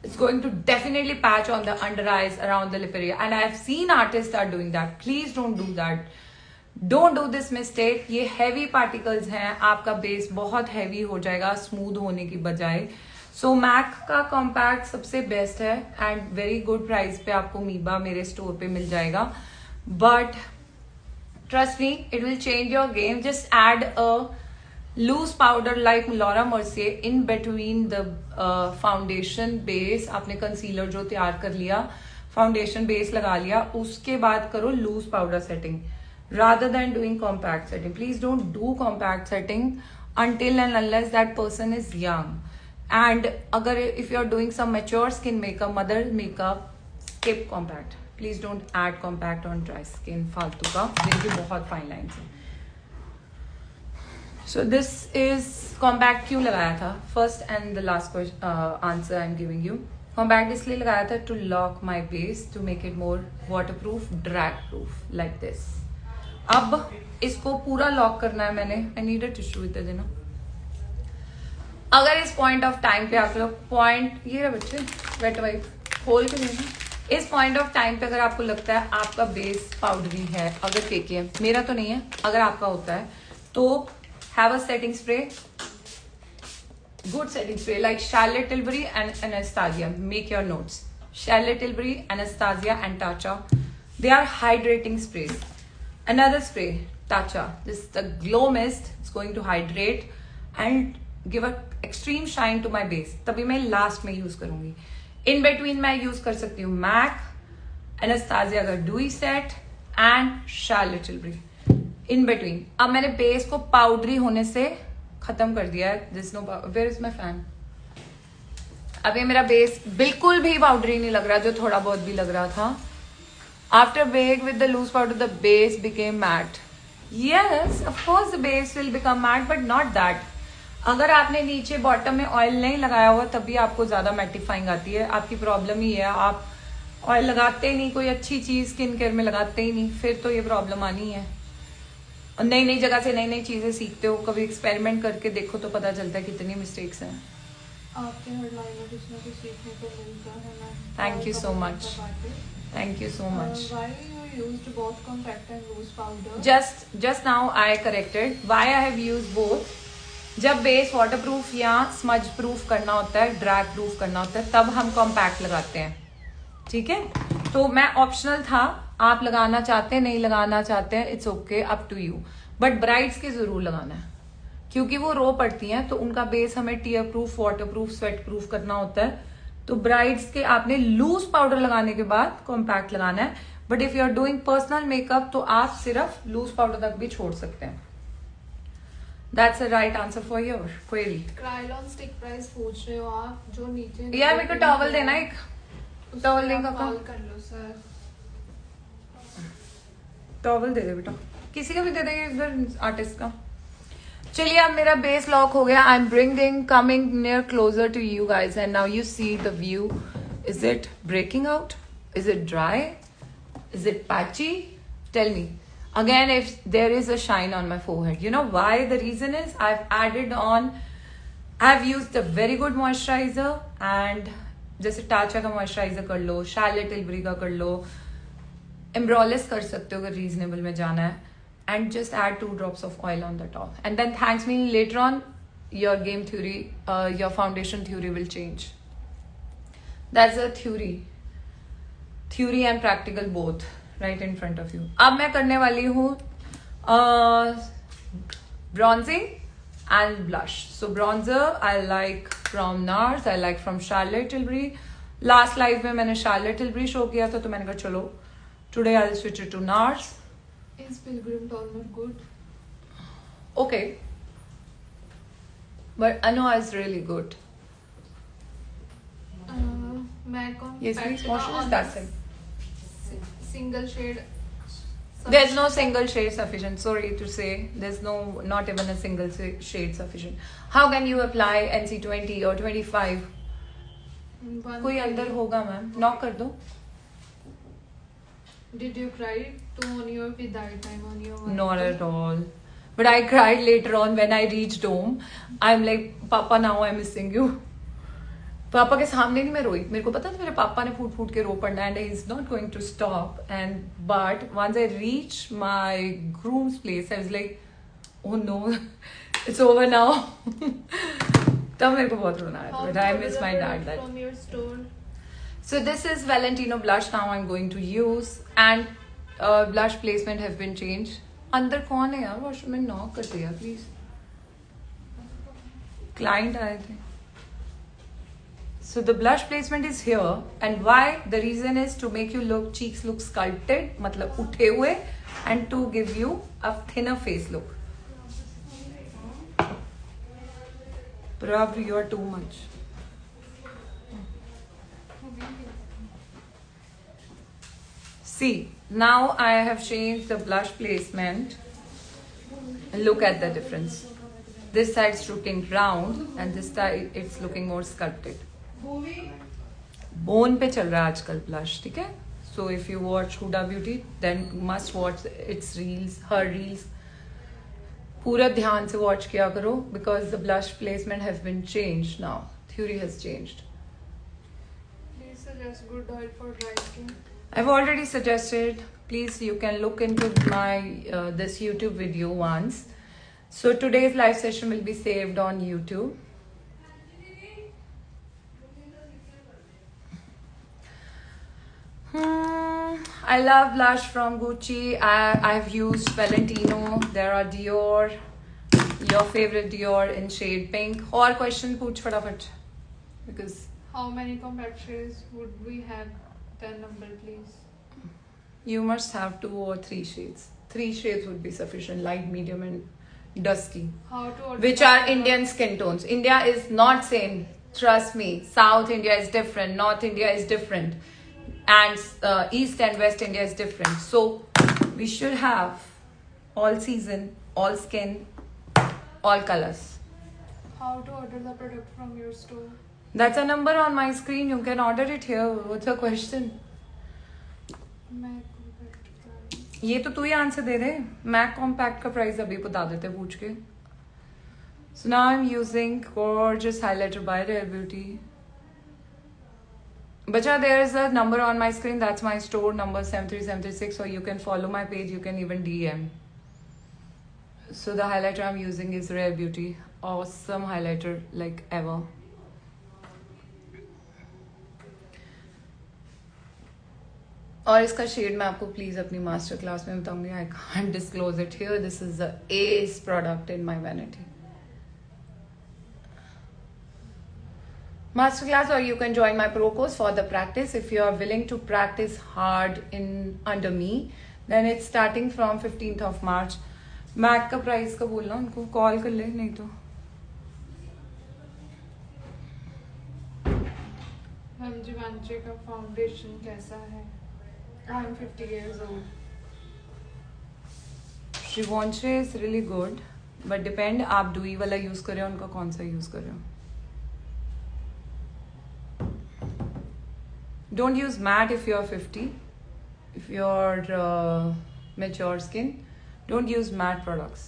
it's going to definitely patch on the under eyes, around the lip area, and I have seen artist are doing that. Please don't do that, don't do this mistake. ये heavy particles हैं, आपका base बहुत heavy हो जाएगा smooth होने की बजाय। So MAC का कॉम्पैक्ट सबसे बेस्ट है एंड वेरी गुड प्राइस पे आपको मीबा मेरे स्टोर पे मिल जाएगा। But trust me, it will change your game. Just add a loose powder like Laura Mercier in between the foundation base. आपने concealer जो तैयार कर लिया, foundation base लगा लिया, उसके बाद करो loose powder setting rather than doing compact setting. Please don't do compact setting until and unless that person is young. And अगर if you are doing some mature skin makeup, mother makeup, skip compact. Please don't add compact on dry skin, फालतू का, जिनकी बहुत fine lines हैं। So this is compact क्यों लगाया था? First and the last answer I'm giving you. Compact इसलिए लगाया था to lock my base, to make it more waterproof, drag proof like this. अब इसको पूरा लॉक करना है मैंने। I need a tissue इधर देना। अगर इस पॉइंट ऑफ टाइम पे आप लोग पॉइंट, ये रहा बच्चे वेट वाइप खोल के देना, इस पॉइंट ऑफ टाइम पे अगर आपको लगता है आपका बेस पाउडरी है, अगर फेंके है, मेरा तो नहीं है, अगर आपका होता है तो have a setting spray, good setting spray like Charlotte Tilbury and Anastasia. Make your notes. Charlotte Tilbury, Anastasia and Tatcha, they are hydrating sprays. Another spray, Tatcha, this is the Glow Mist. It's going to hydrate and give a extreme shine to my base. तभी मैं last में use करूंगी। In between मैं use कर सकती हूँ Mac, एनास्टासिया का dewy set and Charlotte Tilbury in between. अब मैंने बेस को पाउडरी होने से खत्म कर दिया है। This no, where is my fan. अब ये मेरा बेस बिल्कुल भी पाउडरी नहीं लग रहा, जो थोड़ा बहुत भी लग रहा था। After bake with the loose powder the base became matte. Yes, of course the base will become matte, but not that. अगर आपने नीचे बॉटम में ऑयल नहीं लगाया हुआ तभी आपको ज्यादा मैटिफाइंग आती है। आपकी प्रॉब्लम ही है, आप ऑयल लगाते ही नहीं, कोई अच्छी चीज स्किन केयर में लगाते ही नहीं, फिर तो ये प्रॉब्लम आनी है। और नई नई जगह से नई नई चीजें सीखते हो, कभी एक्सपेरिमेंट करके देखो तो पता चलता है कितनी मिस्टेक्स हैं। आपके हर लाइन में कुछ ना कुछ सीखने को मिलता है। Thank you so much, thank you so much. Why you used both compact and loose powder? Just now I corrected why I have used both. जब बेस वाटरप्रूफ या स्मज प्रूफ करना होता है, ड्रैग प्रूफ करना होता है, तब हम कॉम्पैक्ट लगाते हैं, ठीक है। तो मैं ऑप्शनल था, आप लगाना चाहते हैं नहीं लगाना चाहते हैं, it's okay, up to you, but brides के जरूर लगाना है क्योंकि वो रो पड़ती हैं, तो उनका बेस हमें tear proof, water proof, sweat proof करना होता है। तो ब्राइड्स के आपने लूज पाउडर लगाने के बाद कॉम्पैक्ट लगाना है, but if you are doing personal makeup तो आप सिर्फ लूज पाउडर तक भी छोड़ सकते हैं। That's a right answer for your query. Krylon stick price पूछ रहे हो आप, जो नीचे यार मेरे को टॉवल देना, एक टॉवल देगा, कॉल कर लो सर। टॉवल दे दे बेटा, किसी का भी दे देंगे इधर आर्टिस्ट का। चलिए अब मेरा बेस लॉक हो गया। I am bringing coming near closer to you guys and now you see the view. Is it breaking out? Is it dry? Is it patchy? Tell me again if there is a shine on my forehead. You know why? The reason is I've used a very good moisturizer, and जैसे टाचा का moisturiser कर लो, Charlotte टिल्बरी का कर लो, एम्ब्रोलिस कर सकते हो अगर reasonable में जाना है, and just add 2 drops of oil on the top, and then thanks me later on your game theory, your foundation theory will change. That's a theory and practical both right in front of you. अब मैं करने वाली हूँ bronzing and blush. So bronzer I like from NARS, I like from Charlotte Tilbury. Last live में मैंने Charlotte Tilbury show किया था, तो मैंने कहा चलो today I'll switch it to NARS. Is Pilgrim toner good? Okay, but Anua is really good. Matte on Yes please, motion is that side. Single shade. There's no single shade sufficient. Sorry to say, there's not even a single shade sufficient. How can you apply NC20 or 25? कोई अंदर होगा ma'am, knock कर दो. Did you cry to on your without time on your? Not at all. But I cried later on when I reached home. I'm like, Papa, now I'm missing you. पापा के सामने नहीं मैं रोई, मेरे को पता था मेरे पापा ने फूट फूट के रो पड़ना, and he is not going to stop, and but once I reach my groom's place I was like oh no it's over now. तब मेरे को बहुत रोना आया था, but I miss my dad that. From your store. So this is Valentino blush now I'm going to use, and blush placement have been changed. अंदर कौन है यार, वॉशरूम में नॉक कर दिया प्लीज, क्लाइंट आए थे. So the blush placement is here, and why? The reason is to make you cheeks look sculpted, मतलब उठे हुए, and to give you a thinner face look. Prab, you are too much. See, now I have changed the blush placement. Look at the difference. This side's looking round, and this side it's looking more sculpted. बोन पे चल रहा है आजकल blush, ठीक है. So if you watch Huda Beauty then must watch its reels, her reels, पूरा ध्यान से वॉच किया करो, because the blush placement has been changed now, theory has changed. Please suggest good oil for dry skin. I've already suggested. Please, you can look into my this YouTube video once. So today's live session will be saved on YouTube. I love blush from Gucci. I've used Valentino. There are Dior. Your favorite Dior in shade pink. और question पूछ फटाफट. Because How many compact shades would we have? 10 number please. you must have 2 or 3 shades. 3 shades would be sufficient. Light, medium, and dusky. How to order? Which are Indian skin tones. India is not same. Trust me. South India is different. North India is different. And East and West India is different. So we should have all season, all skin, all colors. How to order the product from your store? That's a number on my screen. You can order it here. What's the question? Mac compact price. ये तो तू ही answer दे दे. Mac compact का price अभी बता देते पूछ के. So now I'm using gorgeous highlighter by Rare Beauty. Bacha, there is a number on my screen. That's my store number 73736, or you can follow my page. You can even DM. So the highlighter I'm using is Rare Beauty. Awesome highlighter, like ever. और इसका shade मैं आपको please अपनी master class में बताऊंगी. I can't disclose it here. This is the S product in my vanity. Masterclass, or you can join my pro course for the practice. If you are willing to practice hard in under me, then it's starting from 15th of March. MAC का price का बोलना, उनको call कर ले नहीं तो. Ma'am Jeevanshi का foundation कैसा है? I M 50 years old. Shivanshi is really good, but depend आप डुई वाला यूज कर रहे हो, उनका कौन सा यूज कर रहे हो. Don't use matte if you're 50. If you're mature skin, don't use matte products.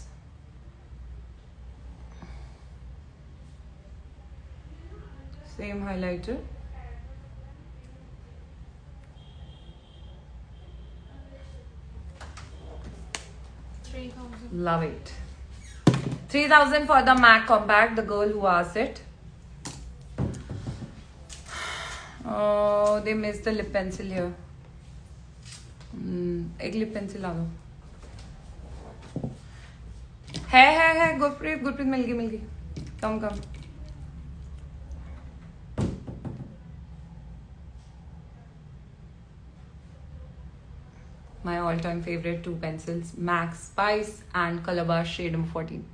Same highlighter. Love it. 3,000 for the MAC Compact, the girl who asked it. Oh, they missed the lip pencil here. एक lip pencil ला दो. है गुरप्रीत मिल गई. कम. My all-time favorite two pencils, MAC Spice and Calabash shade number 14.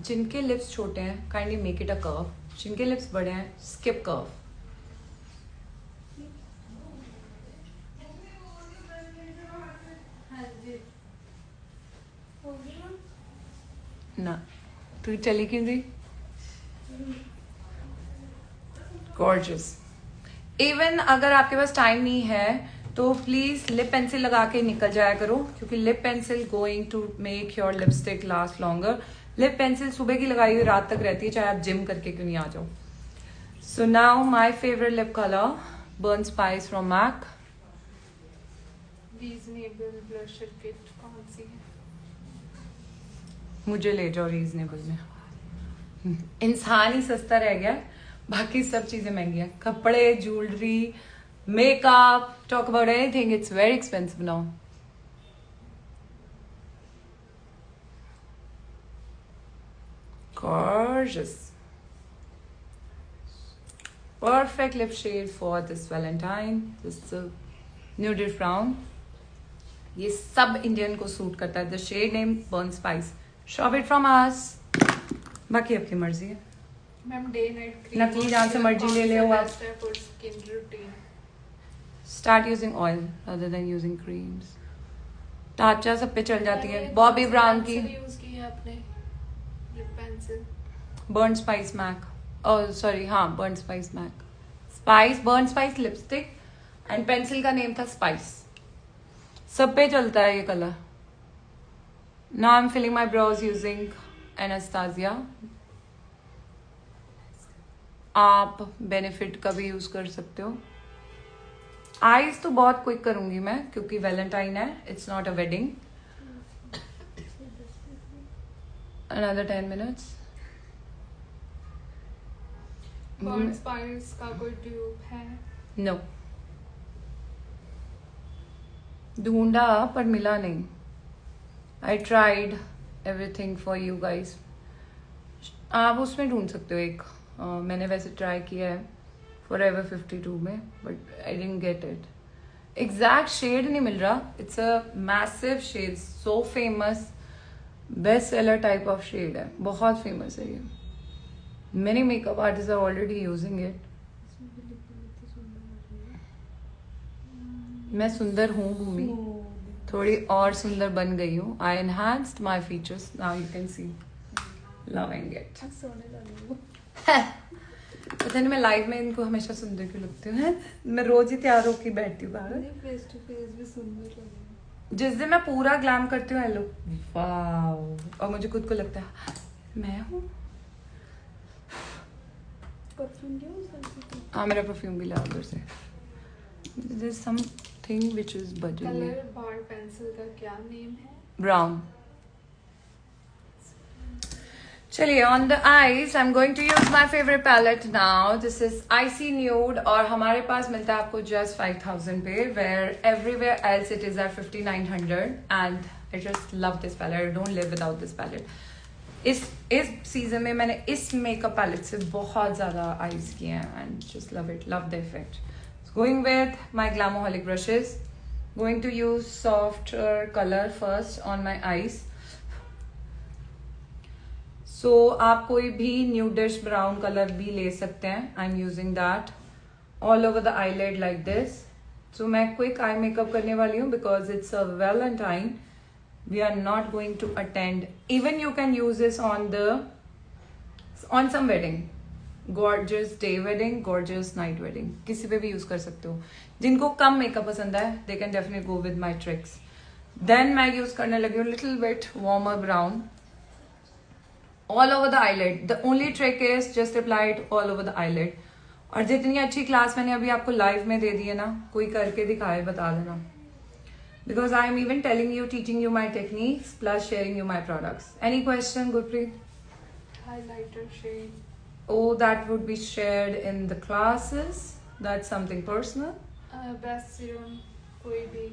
जिनके lips छोटे हैं kindly make it a curve. जिनके lips बड़े हैं स्किप कर्व. ना तू चली क्यों गई? गॉर्जियस. इवन अगर आपके पास टाइम नहीं है तो प्लीज लिप पेंसिल लगा के निकल जाया करो, क्योंकि lip pencil going to make your lipstick last longer. Lip pencil सुबह की लगाई हुई रात तक रहती है, चाहे आप जिम करके क्यों नहीं आ जाओ. So now my favourite lip colour, burn spice from MAC. Reasonable blusher kit कौन सी है? मुझे ले जाओ रीजनेबल में. इंसान ही सस्ता रह गया, बाकी सब चीजें महंगी हैं. कपड़े, jewellery, makeup, talk about anything, it's very expensive now. Gorgeous. Perfect lip shade for this Valentine. This is a nude brown. ये सब इंडियन को सूट करता है. The shade name Burn Spice. Shop it from us. बाकी आपकी मर्जी है. Ma'am day night cream नकली जहाँ से मर्जी ले ले हो आप. Skin routine. Start using oil rather than using creams. टाचा सब पे चल जाती है. बॉबी ब्राउन की यूज की है आपने lip pencil. Burn spice MAC. Oh sorry, हाँ burn spice MAC. Spice burn spice lipstick and pencil का नेम था स्पाइस. सब पे चलता है ये colour. Now I am filling my brows using Anastasia. आप बेनिफिट का भी यूज कर सकते हो. आईज तो बहुत क्विक करूंगी मैं क्योंकि वैलेंटाइन है. It's not a wedding. Another 10 minutes. Burn spice का कोई ट्यूब है? No. ढूंढा पर मिला नहीं. I tried everything for you guys. आप उसमें ढूंढ सकते हो एक. मैंने वैसे ट्राई किया है Forever 52 में, but I didn't get it. Exact shade नहीं मिल रहा. It's a massive shade, so famous. Best seller type of shade है, बहुत फेमस है ये. Many makeup artist are already using it. मैं सुंदर हूँ भूमि, थोड़ी और सुंदर बन गई हूँ. I enhanced my features. Now you can see. Loving it. पता नहीं मैं लाइव में इनको हमेशा सुंदर क्यों लगती हूँ. मैं रोज ही तैयार होकर बैठती हूँ बाहर. फेस टू फेस भी सुंदर लगे. जिस दिन मैं पूरा ग्लैम करती हूँ आई लुक वाओ, और मुझे खुद को लगता है मैं हूँ. हाँ मेरा परफ्यूम भी ला उधर से. There's some thing which is bugging me. Colour bar pencil का क्या नेम है? Brown. चलिए, on the eyes, I'm going to use my favorite palette now. This is Icy Nude और हमारे पास मिलता है आपको just 5,000 पे, where everywhere else it is at 5,900, and I just love this palette. I don't live without this palette. इस season में मैंने इस मेकअप पैलेट से बहुत ज़्यादा आईज किए हैं and just love it, love the effect. Going with my Glamoholic brushes, going to use soft colour first on my eyes. So आप कोई भी न्यूडिश ब्राउन कलर भी ले सकते हैं. I am using that all over the eyelid like this. So मैं quick eye makeup करने वाली हूँ because it's a Valentine. We are not going to attend. Even you can use this on some wedding, gorgeous day wedding, gorgeous night wedding. किसी पे भी use कर सकते हो. जिनको कम मेकअप पसंद है, they can definitely go with my tricks. Then मैं use करने लगी हूँ little bit warmer brown all over the eyelid. The only trick is just apply it all over the eyelid. और जितनी अच्छी क्लास मैंने अभी आपको लाइव में दे दी है ना, कोई करके दिखाए बता देना. Because I am even telling you, teaching you my techniques, plus sharing you my products. Any question, Gurpreet? Highlighter shade. Oh, that would be shared in the classes. That's something personal. Best serum कोई भी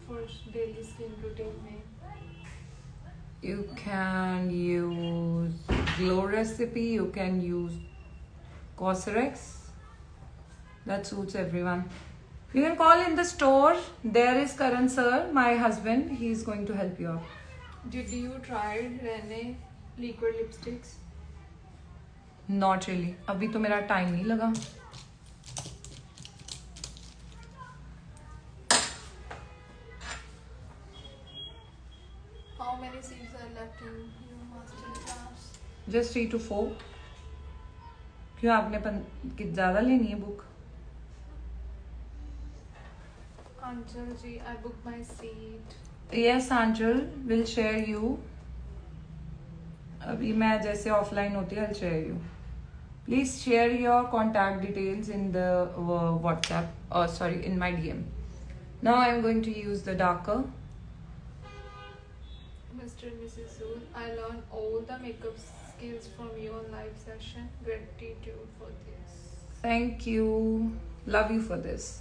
for daily skin routine में. You can use Glow Recipe. You can use Cosrx. That suits everyone. You can call in the store. There is Karan sir, my husband. He is going to help you out. Did you try Rene liquid lipsticks? Not really. अभी तो मेरा time नहीं लगा. How many seats are left in your master class? Just 3 to 4. क्यों आपने ज़्यादा लेनी है book? Anjal ji, I booked my seat. Yes, Anjal will share you. अभी मैं जैसे ऑफलाइन होती है, I'll share you. Please share your contact details in the WhatsApp. Sorry, in my DM. Now I'm going to use the darker. Mr. and Mrs. Sood, I learned all the makeup skills from you on live session. Gratitude for this. Thank you. Love you for this.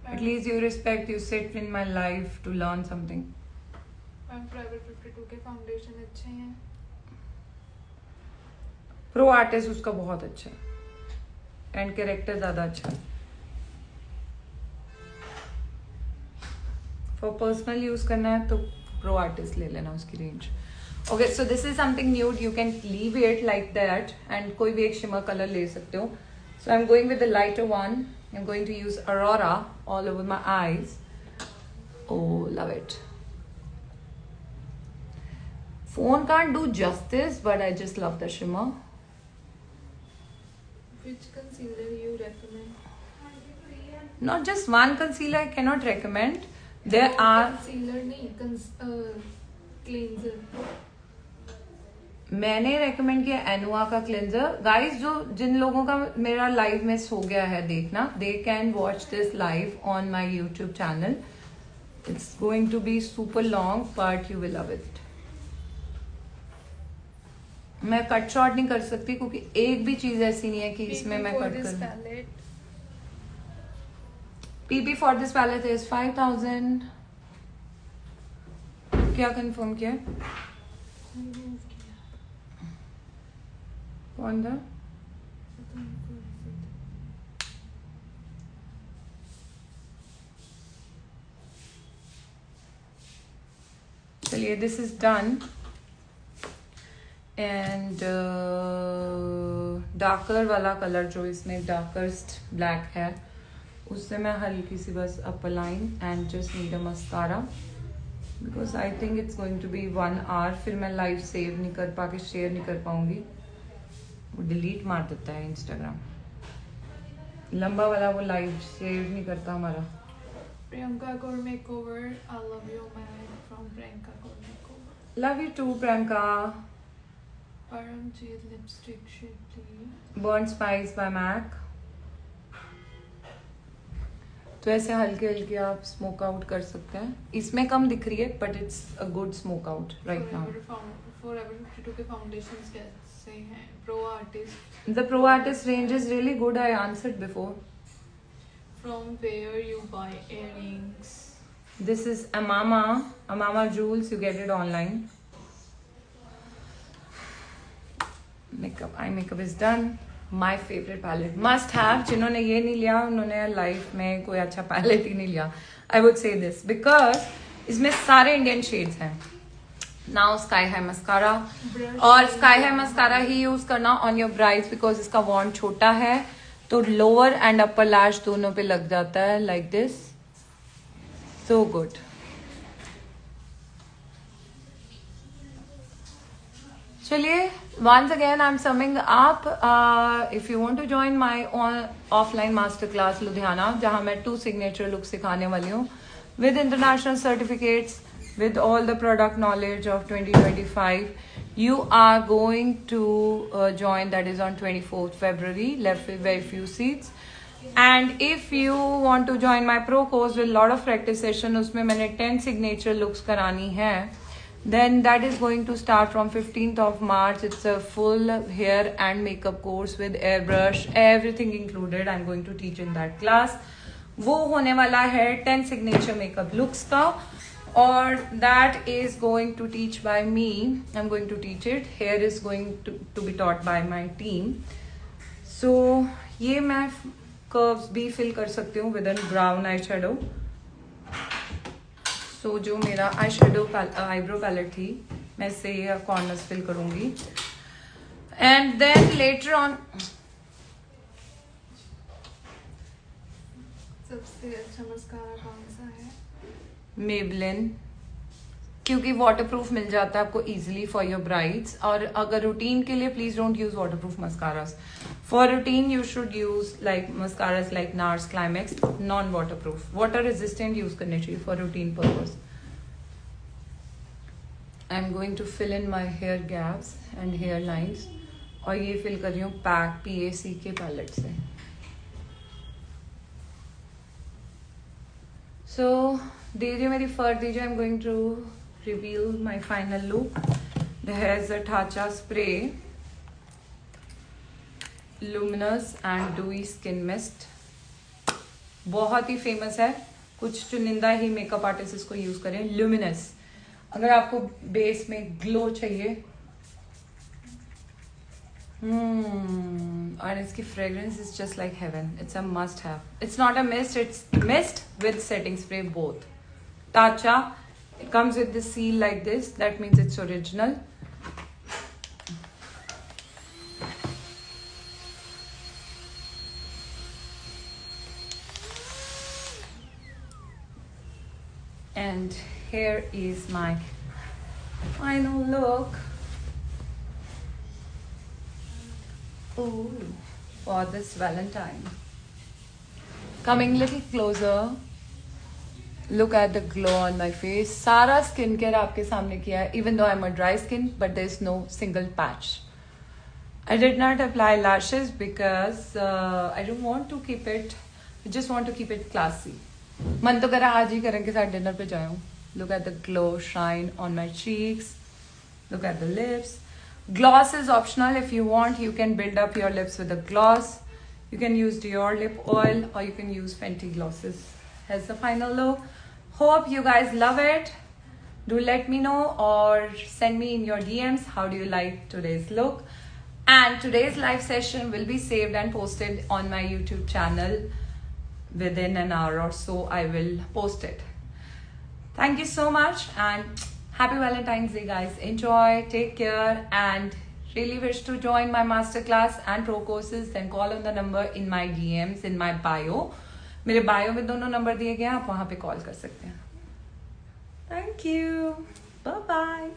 At least you respect, you sit in my life to learn something. Ma'am Forever 52 के foundation अच्छे हैं. Pro artist उसका बहुत अच्छा है and character ज्यादा अच्छा है. फॉर पर्सनल यूज करना है तो प्रो आर्टिस्ट ले लेना उसकी range. Okay, so this is something nude. You can leave it like that and कोई भी एक शिमर कलर ले सकते हो. So I'm going with the lighter one. I'm going to use Aurora all over my eyes. Oh, love it. Phone can't do justice, but I just love the shimmer. Which concealer you recommend? Not just one concealer I cannot recommend. There are... Concealer नहीं, cleanser. मैंने recommend किया एनुआ का cleanser. Guys, जो जिन लोगों का मेरा live miss हो गया है देखना, they can watch this live on my YouTube channel. It's going to be super long but you will love it. मैं कट शॉट नहीं कर सकती क्योंकि एक भी चीज ऐसी नहीं है कि इसमें मैं कट कर. PP for this palette is 5,000. क्या कंफर्म किया? कौन था? चलिए, this is done. And darker वाला कलर जो इसमें डार्कस्ट ब्लैक है, उससे मैं हल्की सी बस upper line and just need a mascara because I think it's going to be 1 hour. फिर मैं लाइव सेव नहीं कर पा के शेयर नहीं कर पाऊंगी. वो डिलीट मार देता है इंस्टाग्राम. लंबा वाला वो लाइव सेव नहीं करता हमारा. Priyanka Kaur Makeover, I love you man from Priyanka Kaur Makeover. Love you too, Priyanka. Paramjeet lipstick shade please. Burnt Spice by MAC. तो ऐसे हल्के हल्के आप स्मोक आउट कर सकते हैं. इसमें कम दिख रही है but it's a good smoke out right now. Forever 52 के फाउंडेशंस कैसे हैं? Pro Artist. The Pro Artist range is really good. I answered before. From where you buy earrings? This is Amama Jewels. You get it online. Eye makeup is done. My favorite palette. Must have. जिन्होंने ये नहीं लिया उन्होंने life में कोई अच्छा palette ही नहीं लिया. I would say this because इसमें सारे इंडियन शेड्स हैं. नाउ स्काई हाई मस्कारा, और स्काई हाई मस्कारा ही यूज करना ऑन योर ब्राइड्स बिकॉज इसका वॉन्ड छोटा है तो लोअर एंड अपर लैश दोनों पे लग जाता है लाइक दिस. So good. चलिए, once again I'm summing up. If you want to join my offline master class Ludhiana, जहाँ मैं 2 signature looks सिखाने वाली हूँ with international certificates, with all the product knowledge of 2025, you are going to join. That is on 24th February. Left with very few seats. And if you want to join my pro course with lot of practice session, उसमें मैंने 10 signature looks करानी है. Then that is going to start from 15th of March. It's a full hair and makeup course with airbrush, everything included. I'm going to teach in that class. वो होने वाला है 10 signature makeup looks का, और that is going to teach by me. I'm going to teach it. Hair is going to be taught by my team. So ये मैं curves भी fill कर सकती हूँ with a brown eyeshadow. So जो मेरा eyebrow palette थी, मैं इससे ये corners fill करूँगी. And then later on, सबसे अच्छा मस्कारा कौन सा है? Maybelline, क्योंकि वाटरप्रूफ मिल जाता है आपको इजीली फॉर योर ब्राइड्स. और अगर रूटीन के लिए please don't use waterproof mascaras. For routine you should use like mascaras like NARS, Climax, non waterproof. Water resistant use करने चाहिए for routine purpose. I am going to fill in my hair gaps and hair lines, और ये fill कर रही हूँ pack PAC के palette से. सो दीजिए मेरी फर दीजिए. I am going to reveal my final look. There is a Tatcha spray luminous and dewy skin mist. बहुत ही फेमस है, कुछ चुनिंदा ही मेकअप आर्टिस्ट इसको यूज करें. लुमिनस, अगर आपको बेस में ग्लो चाहिए, and इसकी fragrance is just like heaven. It's a must have. It's not a mist, it's mist with setting spray both. Tatcha, it comes with the seal like this. That means it's original. And here is my final look. Ooh, for this Valentine. Coming little closer. Look at the glow on my face. सारा skin care आपके सामने किया है. Even though I'm a dry skin, but there is no single patch. I did not apply lashes because I don't want to keep it. I just want to keep it classy. मन तो करा आज ही करें के साथ dinner पे जाऊं. Look at the glow shine on my cheeks. Look at the lips. Gloss is optional. If you want, you can build up your lips with a gloss. You can use Dior lip oil, or you can use Fenty glosses as the final look. Hope you guys love it. Do let me know or send me in your DMs how do you like today's look. And today's live session will be saved and posted on my YouTube channel within an hour or so. I will post it. Thank you so much and happy Valentine's Day, guys. Enjoy, take care, and really wish to join my masterclass and pro courses. Then call on the number in my DMs in my bio. मेरे bio में दोनों number दिए गए हैं, आप वहां पे call कर सकते हैं. Thank you. Bye bye.